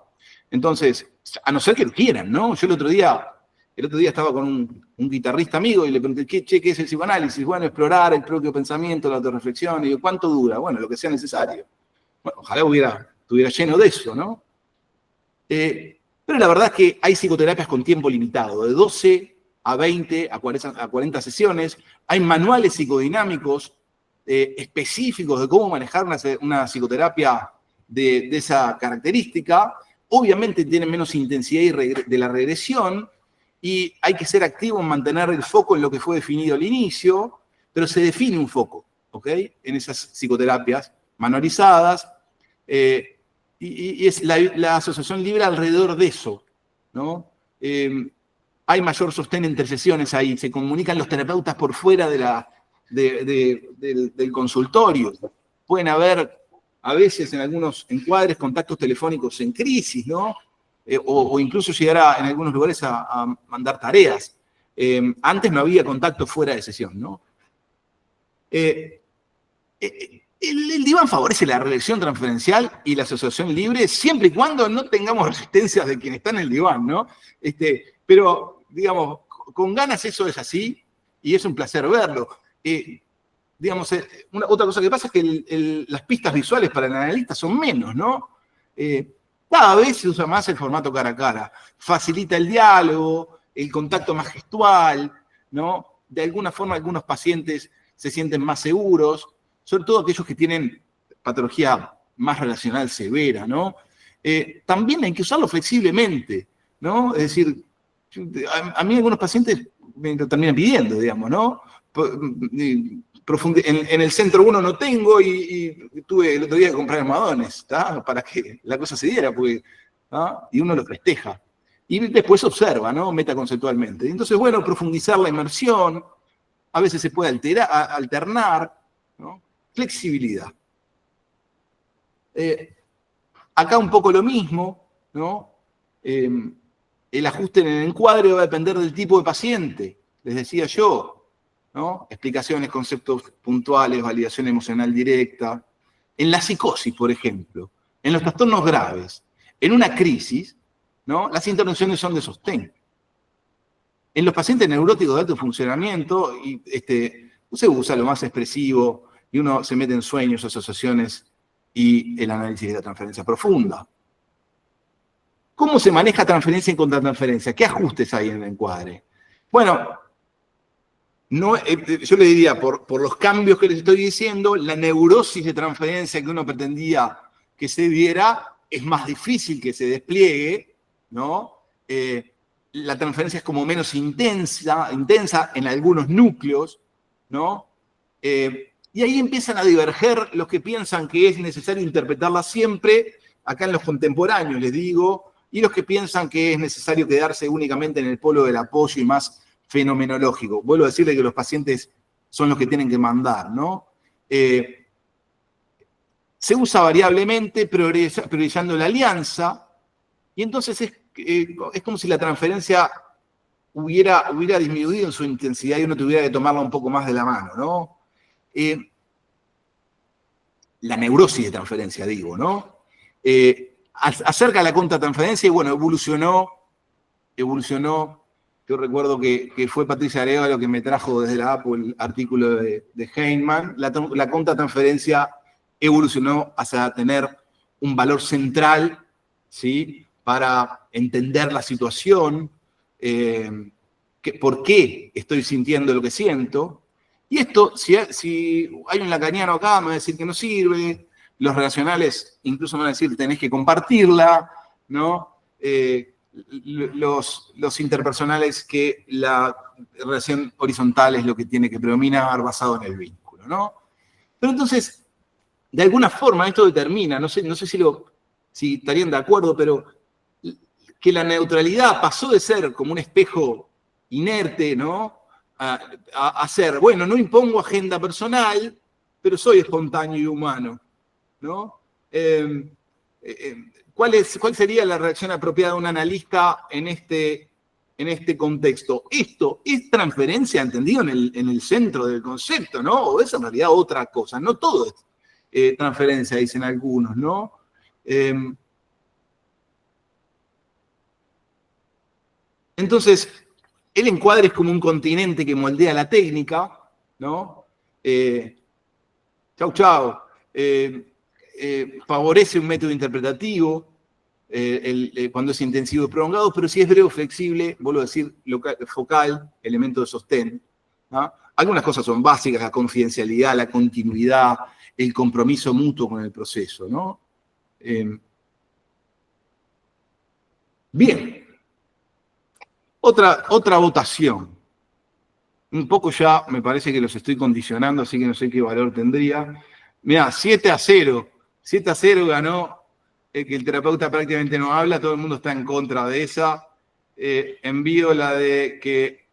Entonces, a no ser que lo quieran, ¿no? Yo el otro día estaba con un guitarrista amigo y le pregunté, ¿qué es el psicoanálisis? Bueno, explorar el propio pensamiento, la autorreflexión. Y digo, ¿cuánto dura? Bueno, lo que sea necesario. Bueno, ojalá estuviera lleno de eso, ¿no? Pero la verdad es que hay psicoterapias con tiempo limitado, de 12 a 20, a 40 sesiones. Hay manuales psicodinámicos específicos de cómo manejar una psicoterapia de esa característica. Obviamente tienen menos intensidad de la regresión, y hay que ser activo en mantener el foco en lo que fue definido al inicio, pero se define un foco, ¿ok? En esas psicoterapias manualizadas, y es la asociación libre alrededor de eso, ¿no? Hay mayor sostén entre sesiones ahí, se comunican los terapeutas por fuera del consultorio. Pueden haber, a veces, en algunos encuadres, contactos telefónicos en crisis, ¿no? O incluso llegar en algunos lugares a mandar tareas. Antes no había contacto fuera de sesión, ¿no? El diván favorece la reelección transferencial y la asociación libre siempre y cuando no tengamos resistencias de quien está en el diván, ¿no? Pero, digamos, con ganas eso es así y es un placer verlo. Digamos, otra cosa que pasa es que las pistas visuales para el analista son menos, ¿no? Cada vez se usa más el formato cara a cara. Facilita el diálogo, el contacto más gestual, ¿no? De alguna forma algunos pacientes se sienten más seguros, sobre todo aquellos que tienen patología más relacional severa, ¿no? También hay que usarlo flexiblemente, ¿no? Es decir, a mí algunos pacientes me lo terminan pidiendo, digamos, ¿no? En el centro 1 no tengo y tuve el otro día que comprar almohadones, ¿está? Para que la cosa se diera, porque, ¿no? Y uno lo festeja. Y después observa, ¿no? Metaconceptualmente. Entonces, bueno, profundizar la inmersión, a veces se puede alternar, ¿no? Flexibilidad. Acá un poco lo mismo, ¿no? El ajuste en el encuadre va a depender del tipo de paciente, les decía yo, ¿no? Explicaciones, conceptos puntuales, validación emocional directa. En la psicosis, por ejemplo, en los trastornos graves, en una crisis, ¿no? Las intervenciones son de sostén. En los pacientes neuróticos de alto funcionamiento, se usa lo más expresivo y uno se mete en sueños, asociaciones y el análisis de la transferencia profunda. ¿Cómo se maneja transferencia y contratransferencia? ¿Qué ajustes hay en el encuadre? Bueno, yo le diría, por los cambios que les estoy diciendo, la neurosis de transferencia que uno pretendía que se diera es más difícil que se despliegue, ¿no? La transferencia es como menos intensa en algunos núcleos, ¿no? Y ahí empiezan a diverger los que piensan que es necesario interpretarla siempre, acá en los contemporáneos, les digo, y los que piensan que es necesario quedarse únicamente en el polo del apoyo y más fenomenológico. Vuelvo a decirle que los pacientes son los que tienen que mandar, ¿no? Se usa variablemente, priorizando la alianza, y entonces es como si la transferencia hubiera disminuido en su intensidad y uno tuviera que tomarla un poco más de la mano, ¿no? La neurosis de transferencia, digo, ¿no? Acerca de la contratransferencia, y bueno, evolucionó. Yo recuerdo que fue Patricia Arevalo que me trajo desde la APO el artículo de Heyman. La contratransferencia evolucionó hacia tener un valor central, ¿sí? Para entender la situación, por qué estoy sintiendo lo que siento. Y esto, si hay un lacaniano acá, me va a decir que no sirve. Los relacionales incluso me van a decir que tenés que compartirla, ¿no? Los interpersonales que la relación horizontal es lo que tiene que predominar basado en el vínculo, ¿no? Pero entonces, de alguna forma, esto determina, no sé si estarían de acuerdo, pero que la neutralidad pasó de ser como un espejo inerte, ¿no? A ser, bueno, no impongo agenda personal, pero soy espontáneo y humano, ¿no? ¿Cuál sería la reacción apropiada de un analista en este contexto? Esto es transferencia, entendido en el centro del concepto, ¿no? O es en realidad otra cosa. No todo es transferencia, dicen algunos, ¿no? Entonces, el encuadre es como un continente que moldea la técnica, ¿no? Chau. Favorece un método interpretativo cuando es intensivo y prolongado, pero si es breve o flexible, vuelvo a decir, focal, elemento de sostén, ¿no? Algunas cosas son básicas, la confidencialidad, la continuidad, el compromiso mutuo con el proceso, ¿no? Bien. Otra votación. Un poco ya me parece que los estoy condicionando, así que no sé qué valor tendría. Mirá, 7-0. 7-0 ganó el que el terapeuta prácticamente no habla, todo el mundo está en contra de esa. Envío la de que...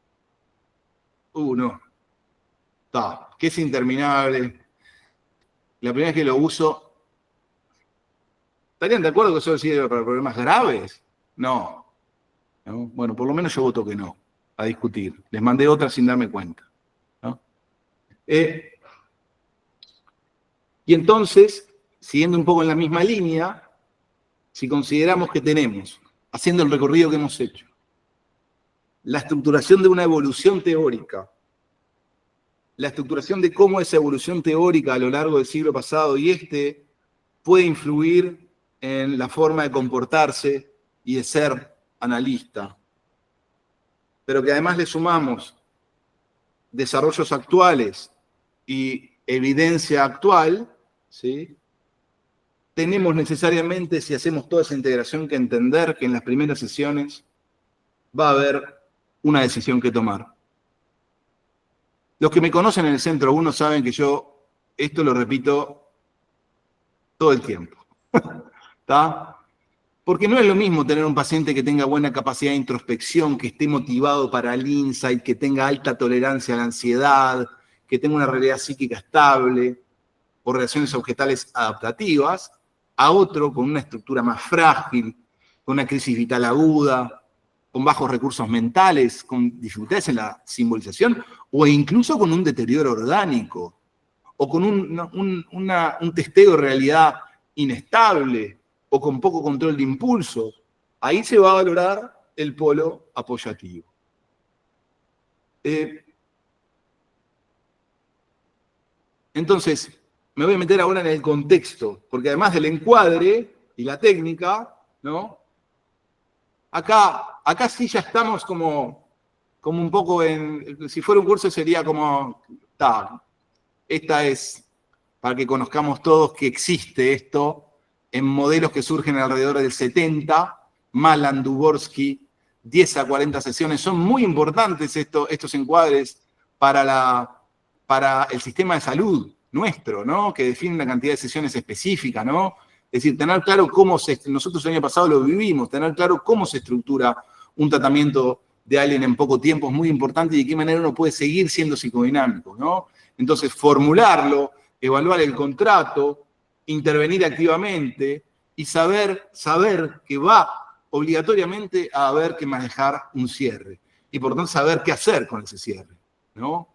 no. Está, que es interminable. La primera vez que lo uso... ¿Estarían de acuerdo que eso sirve para problemas graves? No. ¿No? Bueno, por lo menos yo voto que no, a discutir. Les mandé otra sin darme cuenta, ¿no? Y entonces, siguiendo un poco en la misma línea, si consideramos que tenemos, haciendo el recorrido que hemos hecho, la estructuración de una evolución teórica, la estructuración de cómo esa evolución teórica a lo largo del siglo pasado y puede influir en la forma de comportarse y de ser analista, pero que además le sumamos desarrollos actuales y evidencia actual, ¿sí? Tenemos necesariamente, si hacemos toda esa integración, que entender que en las primeras sesiones va a haber una decisión que tomar. Los que me conocen en el Centro 1 saben que yo esto lo repito todo el tiempo. ¿Está? Porque no es lo mismo tener un paciente que tenga buena capacidad de introspección, que esté motivado para el insight, que tenga alta tolerancia a la ansiedad, que tenga una realidad psíquica estable o reacciones objetales adaptativas, a otro con una estructura más frágil, con una crisis vital aguda, con bajos recursos mentales, con dificultades en la simbolización o incluso con un deterioro orgánico o con un testeo de realidad inestable o con poco control de impulsos. Ahí se va a valorar el polo apoyativo. Entonces, me voy a meter ahora en el contexto, porque además del encuadre y la técnica, ¿no? Acá sí ya estamos como un poco en... Si fuera un curso sería como... Esta es para que conozcamos todos que existe esto en modelos que surgen alrededor del 70, Malan, Duborsky, 10 a 40 sesiones. Son muy importantes estos encuadres para el sistema de salud nuestro, ¿no? Que define una cantidad de sesiones específicas, ¿no? Es decir, tener claro nosotros el año pasado lo vivimos, tener claro cómo se estructura un tratamiento de alguien en poco tiempo es muy importante y de qué manera uno puede seguir siendo psicodinámico, ¿no? Entonces, formularlo, evaluar el contrato, intervenir activamente y saber que va obligatoriamente a haber que manejar un cierre. Y por tanto, saber qué hacer con ese cierre, ¿no?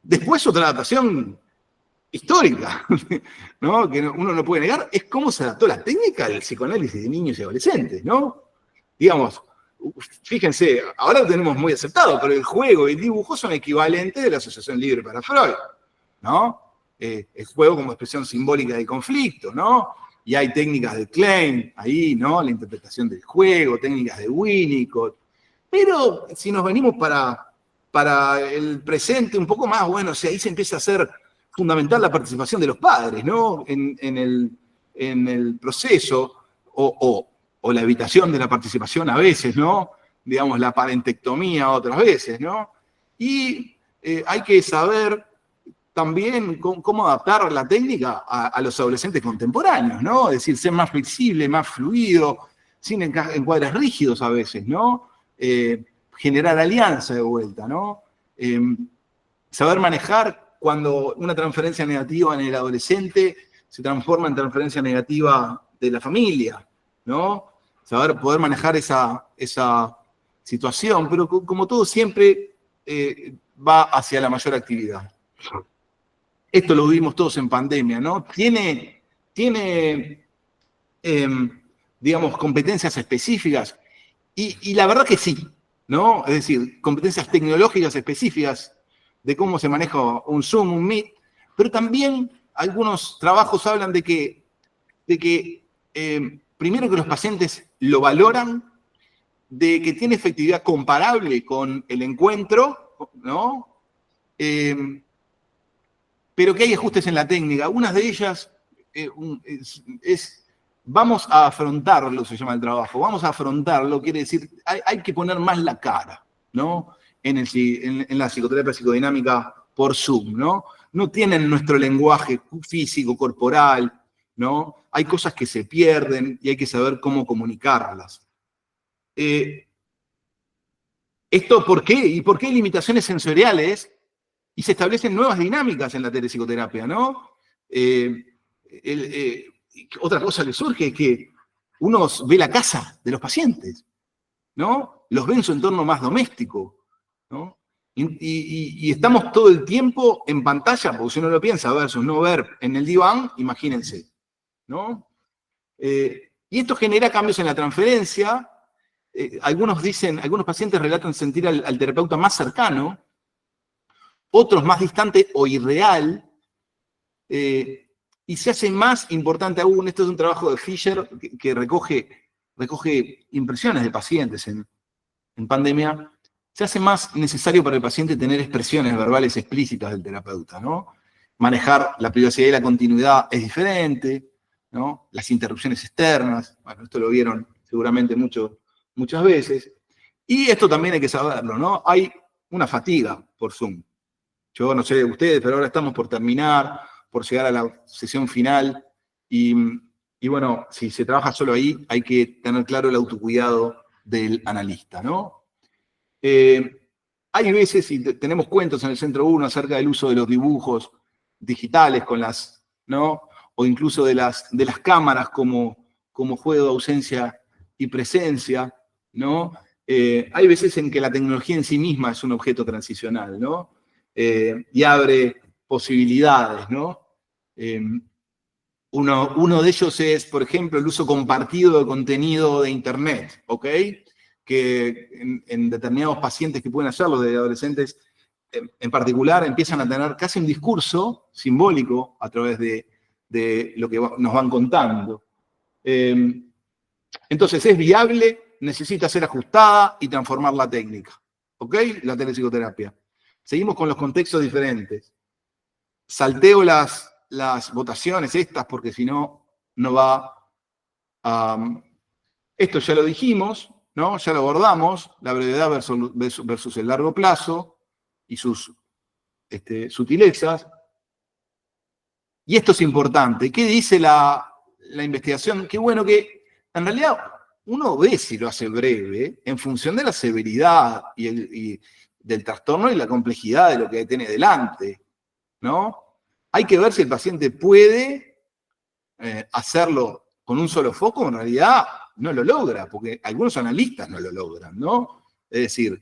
Después, otra adaptación histórica, ¿no? Que uno no puede negar, es cómo se adaptó la técnica del psicoanálisis de niños y adolescentes, ¿no? Digamos, fíjense, ahora lo tenemos muy aceptado, pero el juego y el dibujo son equivalentes de la asociación libre para Freud, ¿no? El juego como expresión simbólica de conflicto, ¿no? Y hay técnicas de Klein ahí, ¿no? La interpretación del juego, técnicas de Winnicott. Pero si nos venimos para el presente un poco más, bueno, ahí se empieza a hacer fundamental la participación de los padres, ¿no? En el proceso, o la evitación de la participación a veces, ¿no? Digamos, la parentectomía otras veces, ¿no? Y hay que saber también cómo adaptar la técnica a los adolescentes contemporáneos, ¿no? Es decir, ser más flexible, más fluido, sin encuadres rígidos a veces, ¿no? Generar alianza de vuelta, ¿no? Saber manejar cuando una transferencia negativa en el adolescente se transforma en transferencia negativa de la familia, ¿no? Poder manejar esa situación, pero como todo siempre va hacia la mayor actividad. Esto lo vivimos todos en pandemia, ¿no? Tiene digamos, competencias específicas, y la verdad que sí, ¿no? Es decir, competencias tecnológicas específicas de cómo se maneja un Zoom, un Meet, pero también algunos trabajos hablan de que primero que los pacientes lo valoran, de que tiene efectividad comparable con el encuentro, ¿no? Pero que hay ajustes en la técnica. Una de ellas es vamos a afrontarlo, se llama el trabajo, vamos a afrontarlo, quiere decir, hay que poner más la cara, ¿no? En la psicoterapia psicodinámica por Zoom, ¿no? No tienen nuestro lenguaje físico, corporal, ¿no? Hay cosas que se pierden y hay que saber cómo comunicarlas. ¿Esto por qué? ¿Y por qué hay limitaciones sensoriales? Y se establecen nuevas dinámicas en la telepsicoterapia, ¿no? Otra cosa que surge es que uno ve la casa de los pacientes, ¿no? Los ve en su entorno más doméstico, ¿no? Y estamos todo el tiempo en pantalla, porque si uno lo piensa, versus no ver en el diván, imagínense, ¿no? Y esto genera cambios en la transferencia. Algunos pacientes relatan sentir al terapeuta más cercano, otros más distante o irreal, y se hace más importante aún. Esto es un trabajo de Fisher que recoge impresiones de pacientes en pandemia. Se hace más necesario para el paciente tener expresiones verbales explícitas del terapeuta, ¿no? Manejar la privacidad y la continuidad es diferente, ¿no? Las interrupciones externas, bueno, esto lo vieron seguramente muchas veces. Y esto también hay que saberlo, ¿no? Hay una fatiga por Zoom. Yo no sé de ustedes, pero ahora estamos por terminar, por llegar a la sesión final. Y bueno, si se trabaja solo ahí, hay que tener claro el autocuidado del analista, ¿no? Hay veces, y tenemos cuentos en el Centro 1 acerca del uso de los dibujos digitales ¿no? O incluso de las cámaras como juego de ausencia y presencia, ¿no? Hay veces en que la tecnología en sí misma es un objeto transicional, ¿no? Y abre posibilidades, ¿no? Uno de ellos es, por ejemplo, el uso compartido de contenido de Internet, ¿ok? Que en determinados pacientes que pueden hacerlo, de adolescentes en particular, empiezan a tener casi un discurso simbólico a través de lo que nos van contando. Entonces, es viable, necesita ser ajustada y transformar la técnica, ¿ok? La telepsicoterapia. Seguimos con los contextos diferentes. Salteo las votaciones estas porque si no, no va a... Esto ya lo dijimos, ¿no? Ya lo abordamos, la brevedad versus el largo plazo y sus sutilezas. Y esto es importante. ¿Qué dice la investigación? Qué bueno que, en realidad, uno ve si lo hace breve, en función de la severidad y del trastorno y la complejidad de lo que tiene delante, ¿no? Hay que ver si el paciente puede hacerlo con un solo foco. En realidad no lo logra, porque algunos analistas no lo logran, ¿no? Es decir,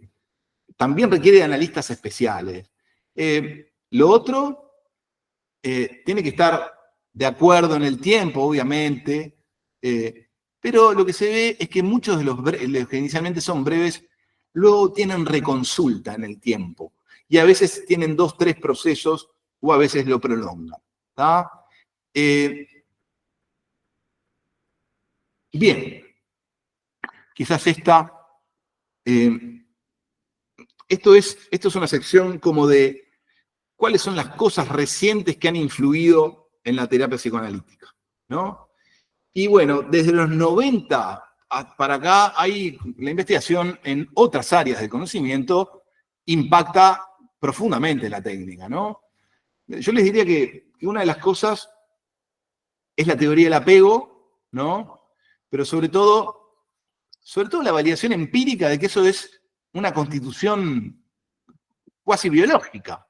también requiere de analistas especiales. Lo otro, tiene que estar de acuerdo en el tiempo, obviamente, pero lo que se ve es que muchos de los que inicialmente son breves, luego tienen reconsulta en el tiempo, y a veces tienen 2, 3 procesos, o a veces lo prolongan. ¿Tá? Bien, quizás esto es una sección como de cuáles son las cosas recientes que han influido en la terapia psicoanalítica, ¿no? Y bueno, desde los 90 para acá, la investigación en otras áreas del conocimiento impacta profundamente la técnica, ¿no? Yo les diría que una de las cosas es la teoría del apego, ¿no? Pero sobre todo la validación empírica de que eso es una constitución cuasi biológica,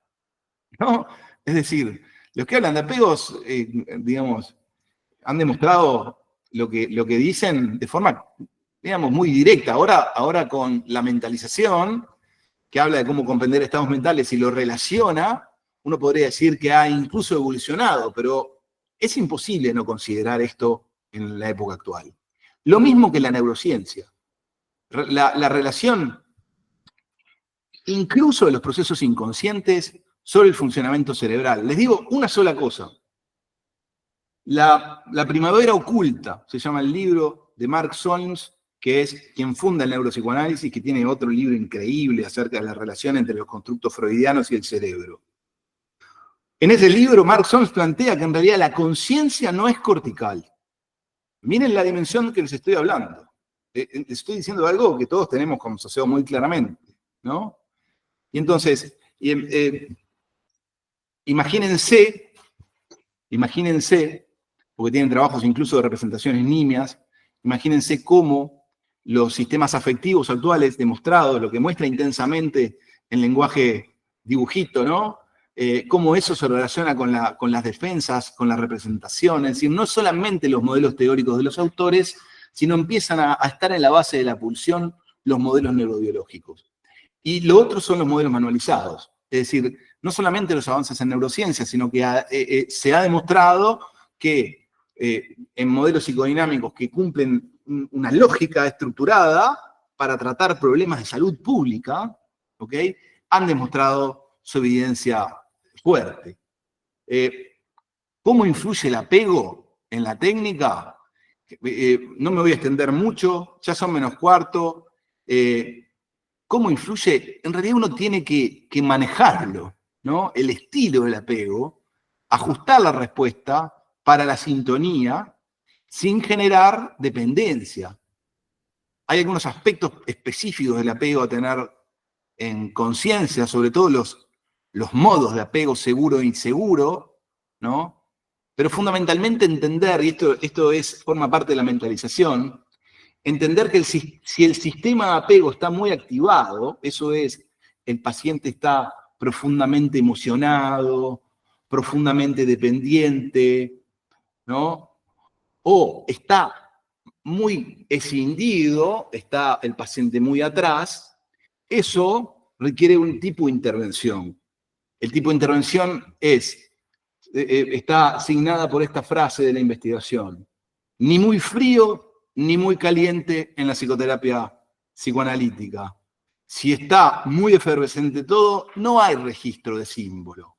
¿no? Es decir, los que hablan de apegos, digamos, han demostrado lo que dicen de forma, digamos, muy directa. Ahora con la mentalización, que habla de cómo comprender estados mentales y lo relaciona, uno podría decir que ha incluso evolucionado, pero es imposible no considerar esto en la época actual. Lo mismo que la neurociencia. La relación, incluso de los procesos inconscientes, sobre el funcionamiento cerebral. Les digo una sola cosa. La primavera oculta, se llama el libro de Mark Solms, que es quien funda el neuropsicoanálisis, que tiene otro libro increíble acerca de la relación entre los constructos freudianos y el cerebro. En ese libro, Mark Solms plantea que en realidad la conciencia no es cortical. Miren la dimensión que les estoy hablando. Les estoy diciendo algo que todos tenemos como asociado muy claramente, ¿no? Y entonces, imagínense, porque tienen trabajos incluso de representaciones nimias, imagínense cómo los sistemas afectivos actuales demostrados, lo que muestra intensamente el lenguaje dibujito, ¿no? Cómo eso se relaciona con las defensas, con la representación, es decir, no solamente los modelos teóricos de los autores, sino empiezan a estar en la base de la pulsión los modelos neurobiológicos. Y lo otro son los modelos manualizados, es decir, no solamente los avances en neurociencia, sino que se ha demostrado que en modelos psicodinámicos que cumplen una lógica estructurada para tratar problemas de salud pública, ¿ok?, han demostrado su evidencia fuerte. ¿Cómo influye el apego en la técnica? No me voy a extender mucho, ya son menos cuarto. ¿Cómo influye? En realidad uno tiene que manejarlo, ¿no? El estilo del apego, ajustar la respuesta para la sintonía sin generar dependencia. Hay algunos aspectos específicos del apego a tener en conciencia, sobre todo los modos de apego seguro e inseguro, ¿no? Pero fundamentalmente entender, y esto forma parte de la mentalización, entender que si el sistema de apego está muy activado, eso es, el paciente está profundamente emocionado, profundamente dependiente, ¿no? O está muy escindido, está el paciente muy atrás, eso requiere un tipo de intervención. El tipo de intervención está asignada por esta frase de la investigación: ni muy frío ni muy caliente en la psicoterapia psicoanalítica. Si está muy efervescente todo, no hay registro de símbolo,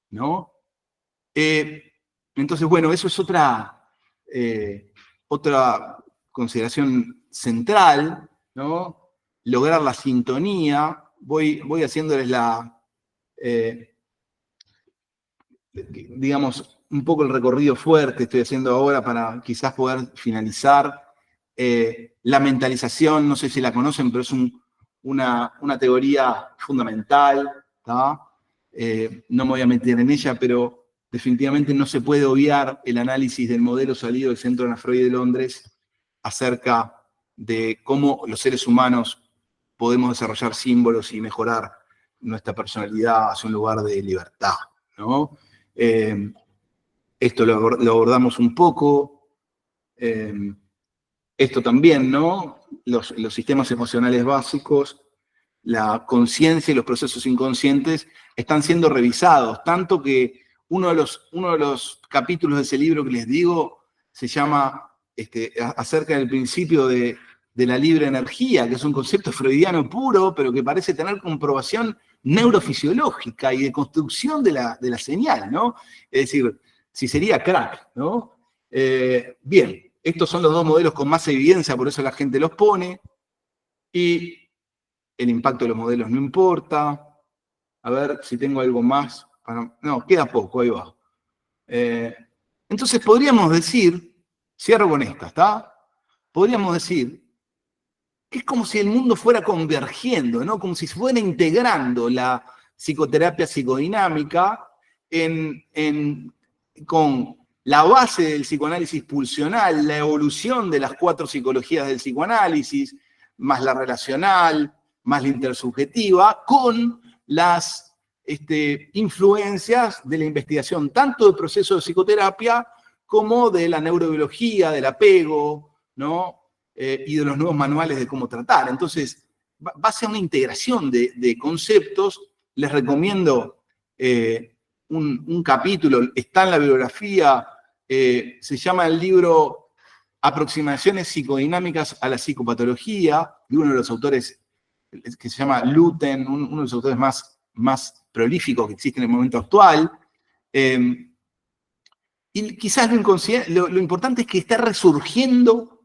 ¿no? Entonces, bueno, eso es otra consideración central, ¿no? Lograr la sintonía. Voy haciéndoles digamos, un poco el recorrido fuerte estoy haciendo ahora para quizás poder finalizar. La mentalización, no sé si la conocen, pero es una teoría fundamental, ¿tá? No me voy a meter en ella, pero definitivamente no se puede obviar el análisis del modelo salido del Centro Ana Freud de Londres acerca de cómo los seres humanos podemos desarrollar símbolos y mejorar nuestra personalidad hacia un lugar de libertad, ¿no? Esto lo abordamos un poco. Esto también, ¿no? Los sistemas emocionales básicos, la conciencia y los procesos inconscientes están siendo revisados, tanto que uno de los capítulos de ese libro que les digo se llama acerca del principio de la libre energía, que es un concepto freudiano puro, pero que parece tener comprobación neurofisiológica y de construcción de la señal, ¿no? Es decir, si sería crack, ¿no? Bien, estos son los dos modelos con más evidencia, por eso la gente los pone, y el impacto de los modelos no importa. A ver si tengo algo más. No, queda poco, ahí va. Entonces podríamos decir, cierro con esta, ¿está? Podríamos decir que es como si el mundo fuera convergiendo, ¿no? Como si se fuera integrando la psicoterapia psicodinámica con la base del psicoanálisis pulsional, la evolución de las 4 psicologías del psicoanálisis, más la relacional, más la intersubjetiva, con las influencias de la investigación, tanto del proceso de psicoterapia como de la neurobiología, del apego, ¿no? Y de los nuevos manuales de cómo tratar. Entonces, va a ser una integración de conceptos. Les recomiendo un capítulo, está en la bibliografía, se llama el libro Aproximaciones psicodinámicas a la psicopatología, de uno de los autores que se llama Lutten, uno de los autores más prolíficos que existe en el momento actual. Y quizás lo importante es que está resurgiendo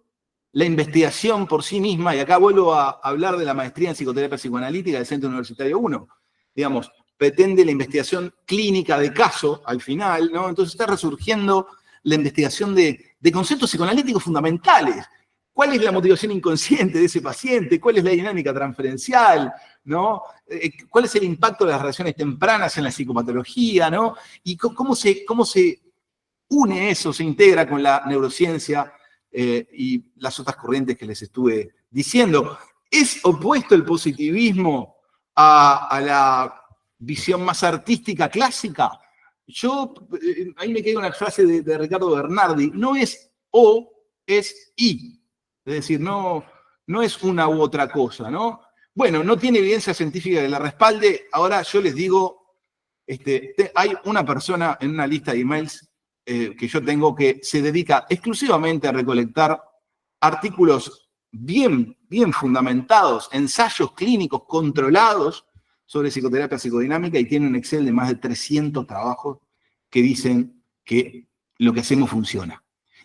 la investigación por sí misma, y acá vuelvo a hablar de la maestría en psicoterapia psicoanalítica del Centro Universitario 1. Digamos, pretende la investigación clínica de caso al final, ¿no? Entonces está resurgiendo la investigación de conceptos psicoanalíticos fundamentales. ¿Cuál es la motivación inconsciente de ese paciente? ¿Cuál es la dinámica transferencial? ¿No? ¿Cuál es el impacto de las relaciones tempranas en la psicopatología? ¿No? Y cómo se une eso, se integra con la neurociencia y las otras corrientes que les estuve diciendo. ¿Es opuesto el positivismo a la visión más artística clásica? Ahí me queda una frase de Ricardo Bernardi, no es o, es y. Es decir, no es una u otra cosa, ¿no? Bueno, no tiene evidencia científica que la respalde. Ahora yo les digo, hay una persona en una lista de emails que yo tengo que se dedica exclusivamente a recolectar artículos bien fundamentados, ensayos clínicos controlados sobre psicoterapia psicodinámica, y tiene un Excel de más de 300 trabajos que dicen que lo que hacemos funciona.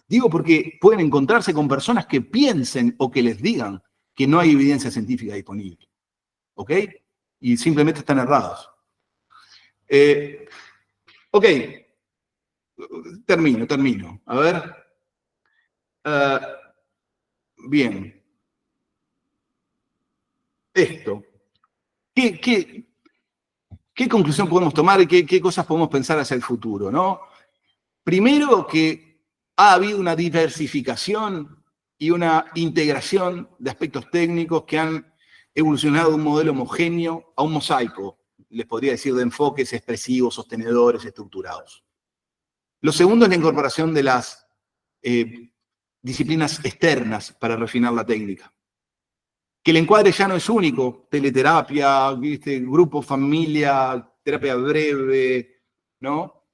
Digo porque pueden encontrarse con personas que piensen o que les digan que no hay evidencia científica disponible. ¿Ok? Y simplemente están errados. Ok. Termino. A ver. Bien. Esto. ¿Qué conclusión podemos tomar y qué cosas podemos pensar hacia el futuro, ¿no? Primero, que ha habido una diversificación y una integración de aspectos técnicos que han evolucionado de un modelo homogéneo a un mosaico, les podría decir, de enfoques expresivos, sostenedores, estructurados. Lo segundo es la incorporación de las disciplinas externas para refinar la técnica. Que el encuadre ya no es único, teleterapia, grupo, familia, terapia breve, ¿no?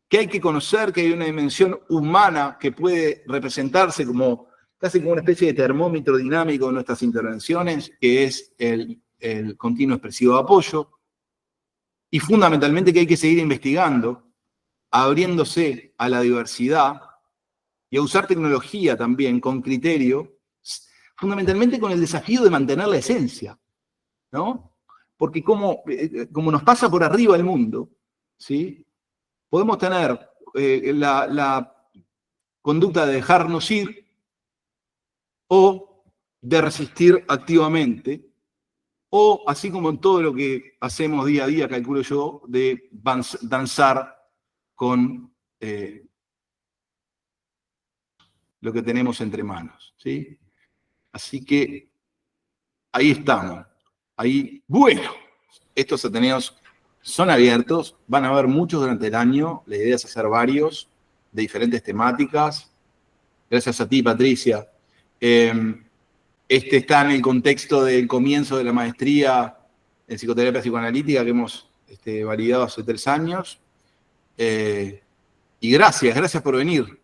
Que hay que conocer que hay una dimensión humana que puede representarse casi como una especie de termómetro dinámico de nuestras intervenciones, que es el continuo expresivo de apoyo, y fundamentalmente que hay que seguir investigando, abriéndose a la diversidad y a usar tecnología también con criterio, fundamentalmente con el desafío de mantener la esencia, ¿no? Porque como nos pasa por arriba el mundo, ¿sí? Podemos tener la conducta de dejarnos ir o de resistir activamente, o, así como en todo lo que hacemos día a día, calculo yo, de danzar con lo que tenemos entre manos, ¿sí? Así que ahí estamos. Bueno, estos Ateneos son abiertos, van a haber muchos durante el año, la idea es hacer varios, de diferentes temáticas. Gracias a ti, Patricia. Este está en el contexto del comienzo de la maestría en psicoterapia psicoanalítica que hemos validado hace 3 años. Y gracias por venir.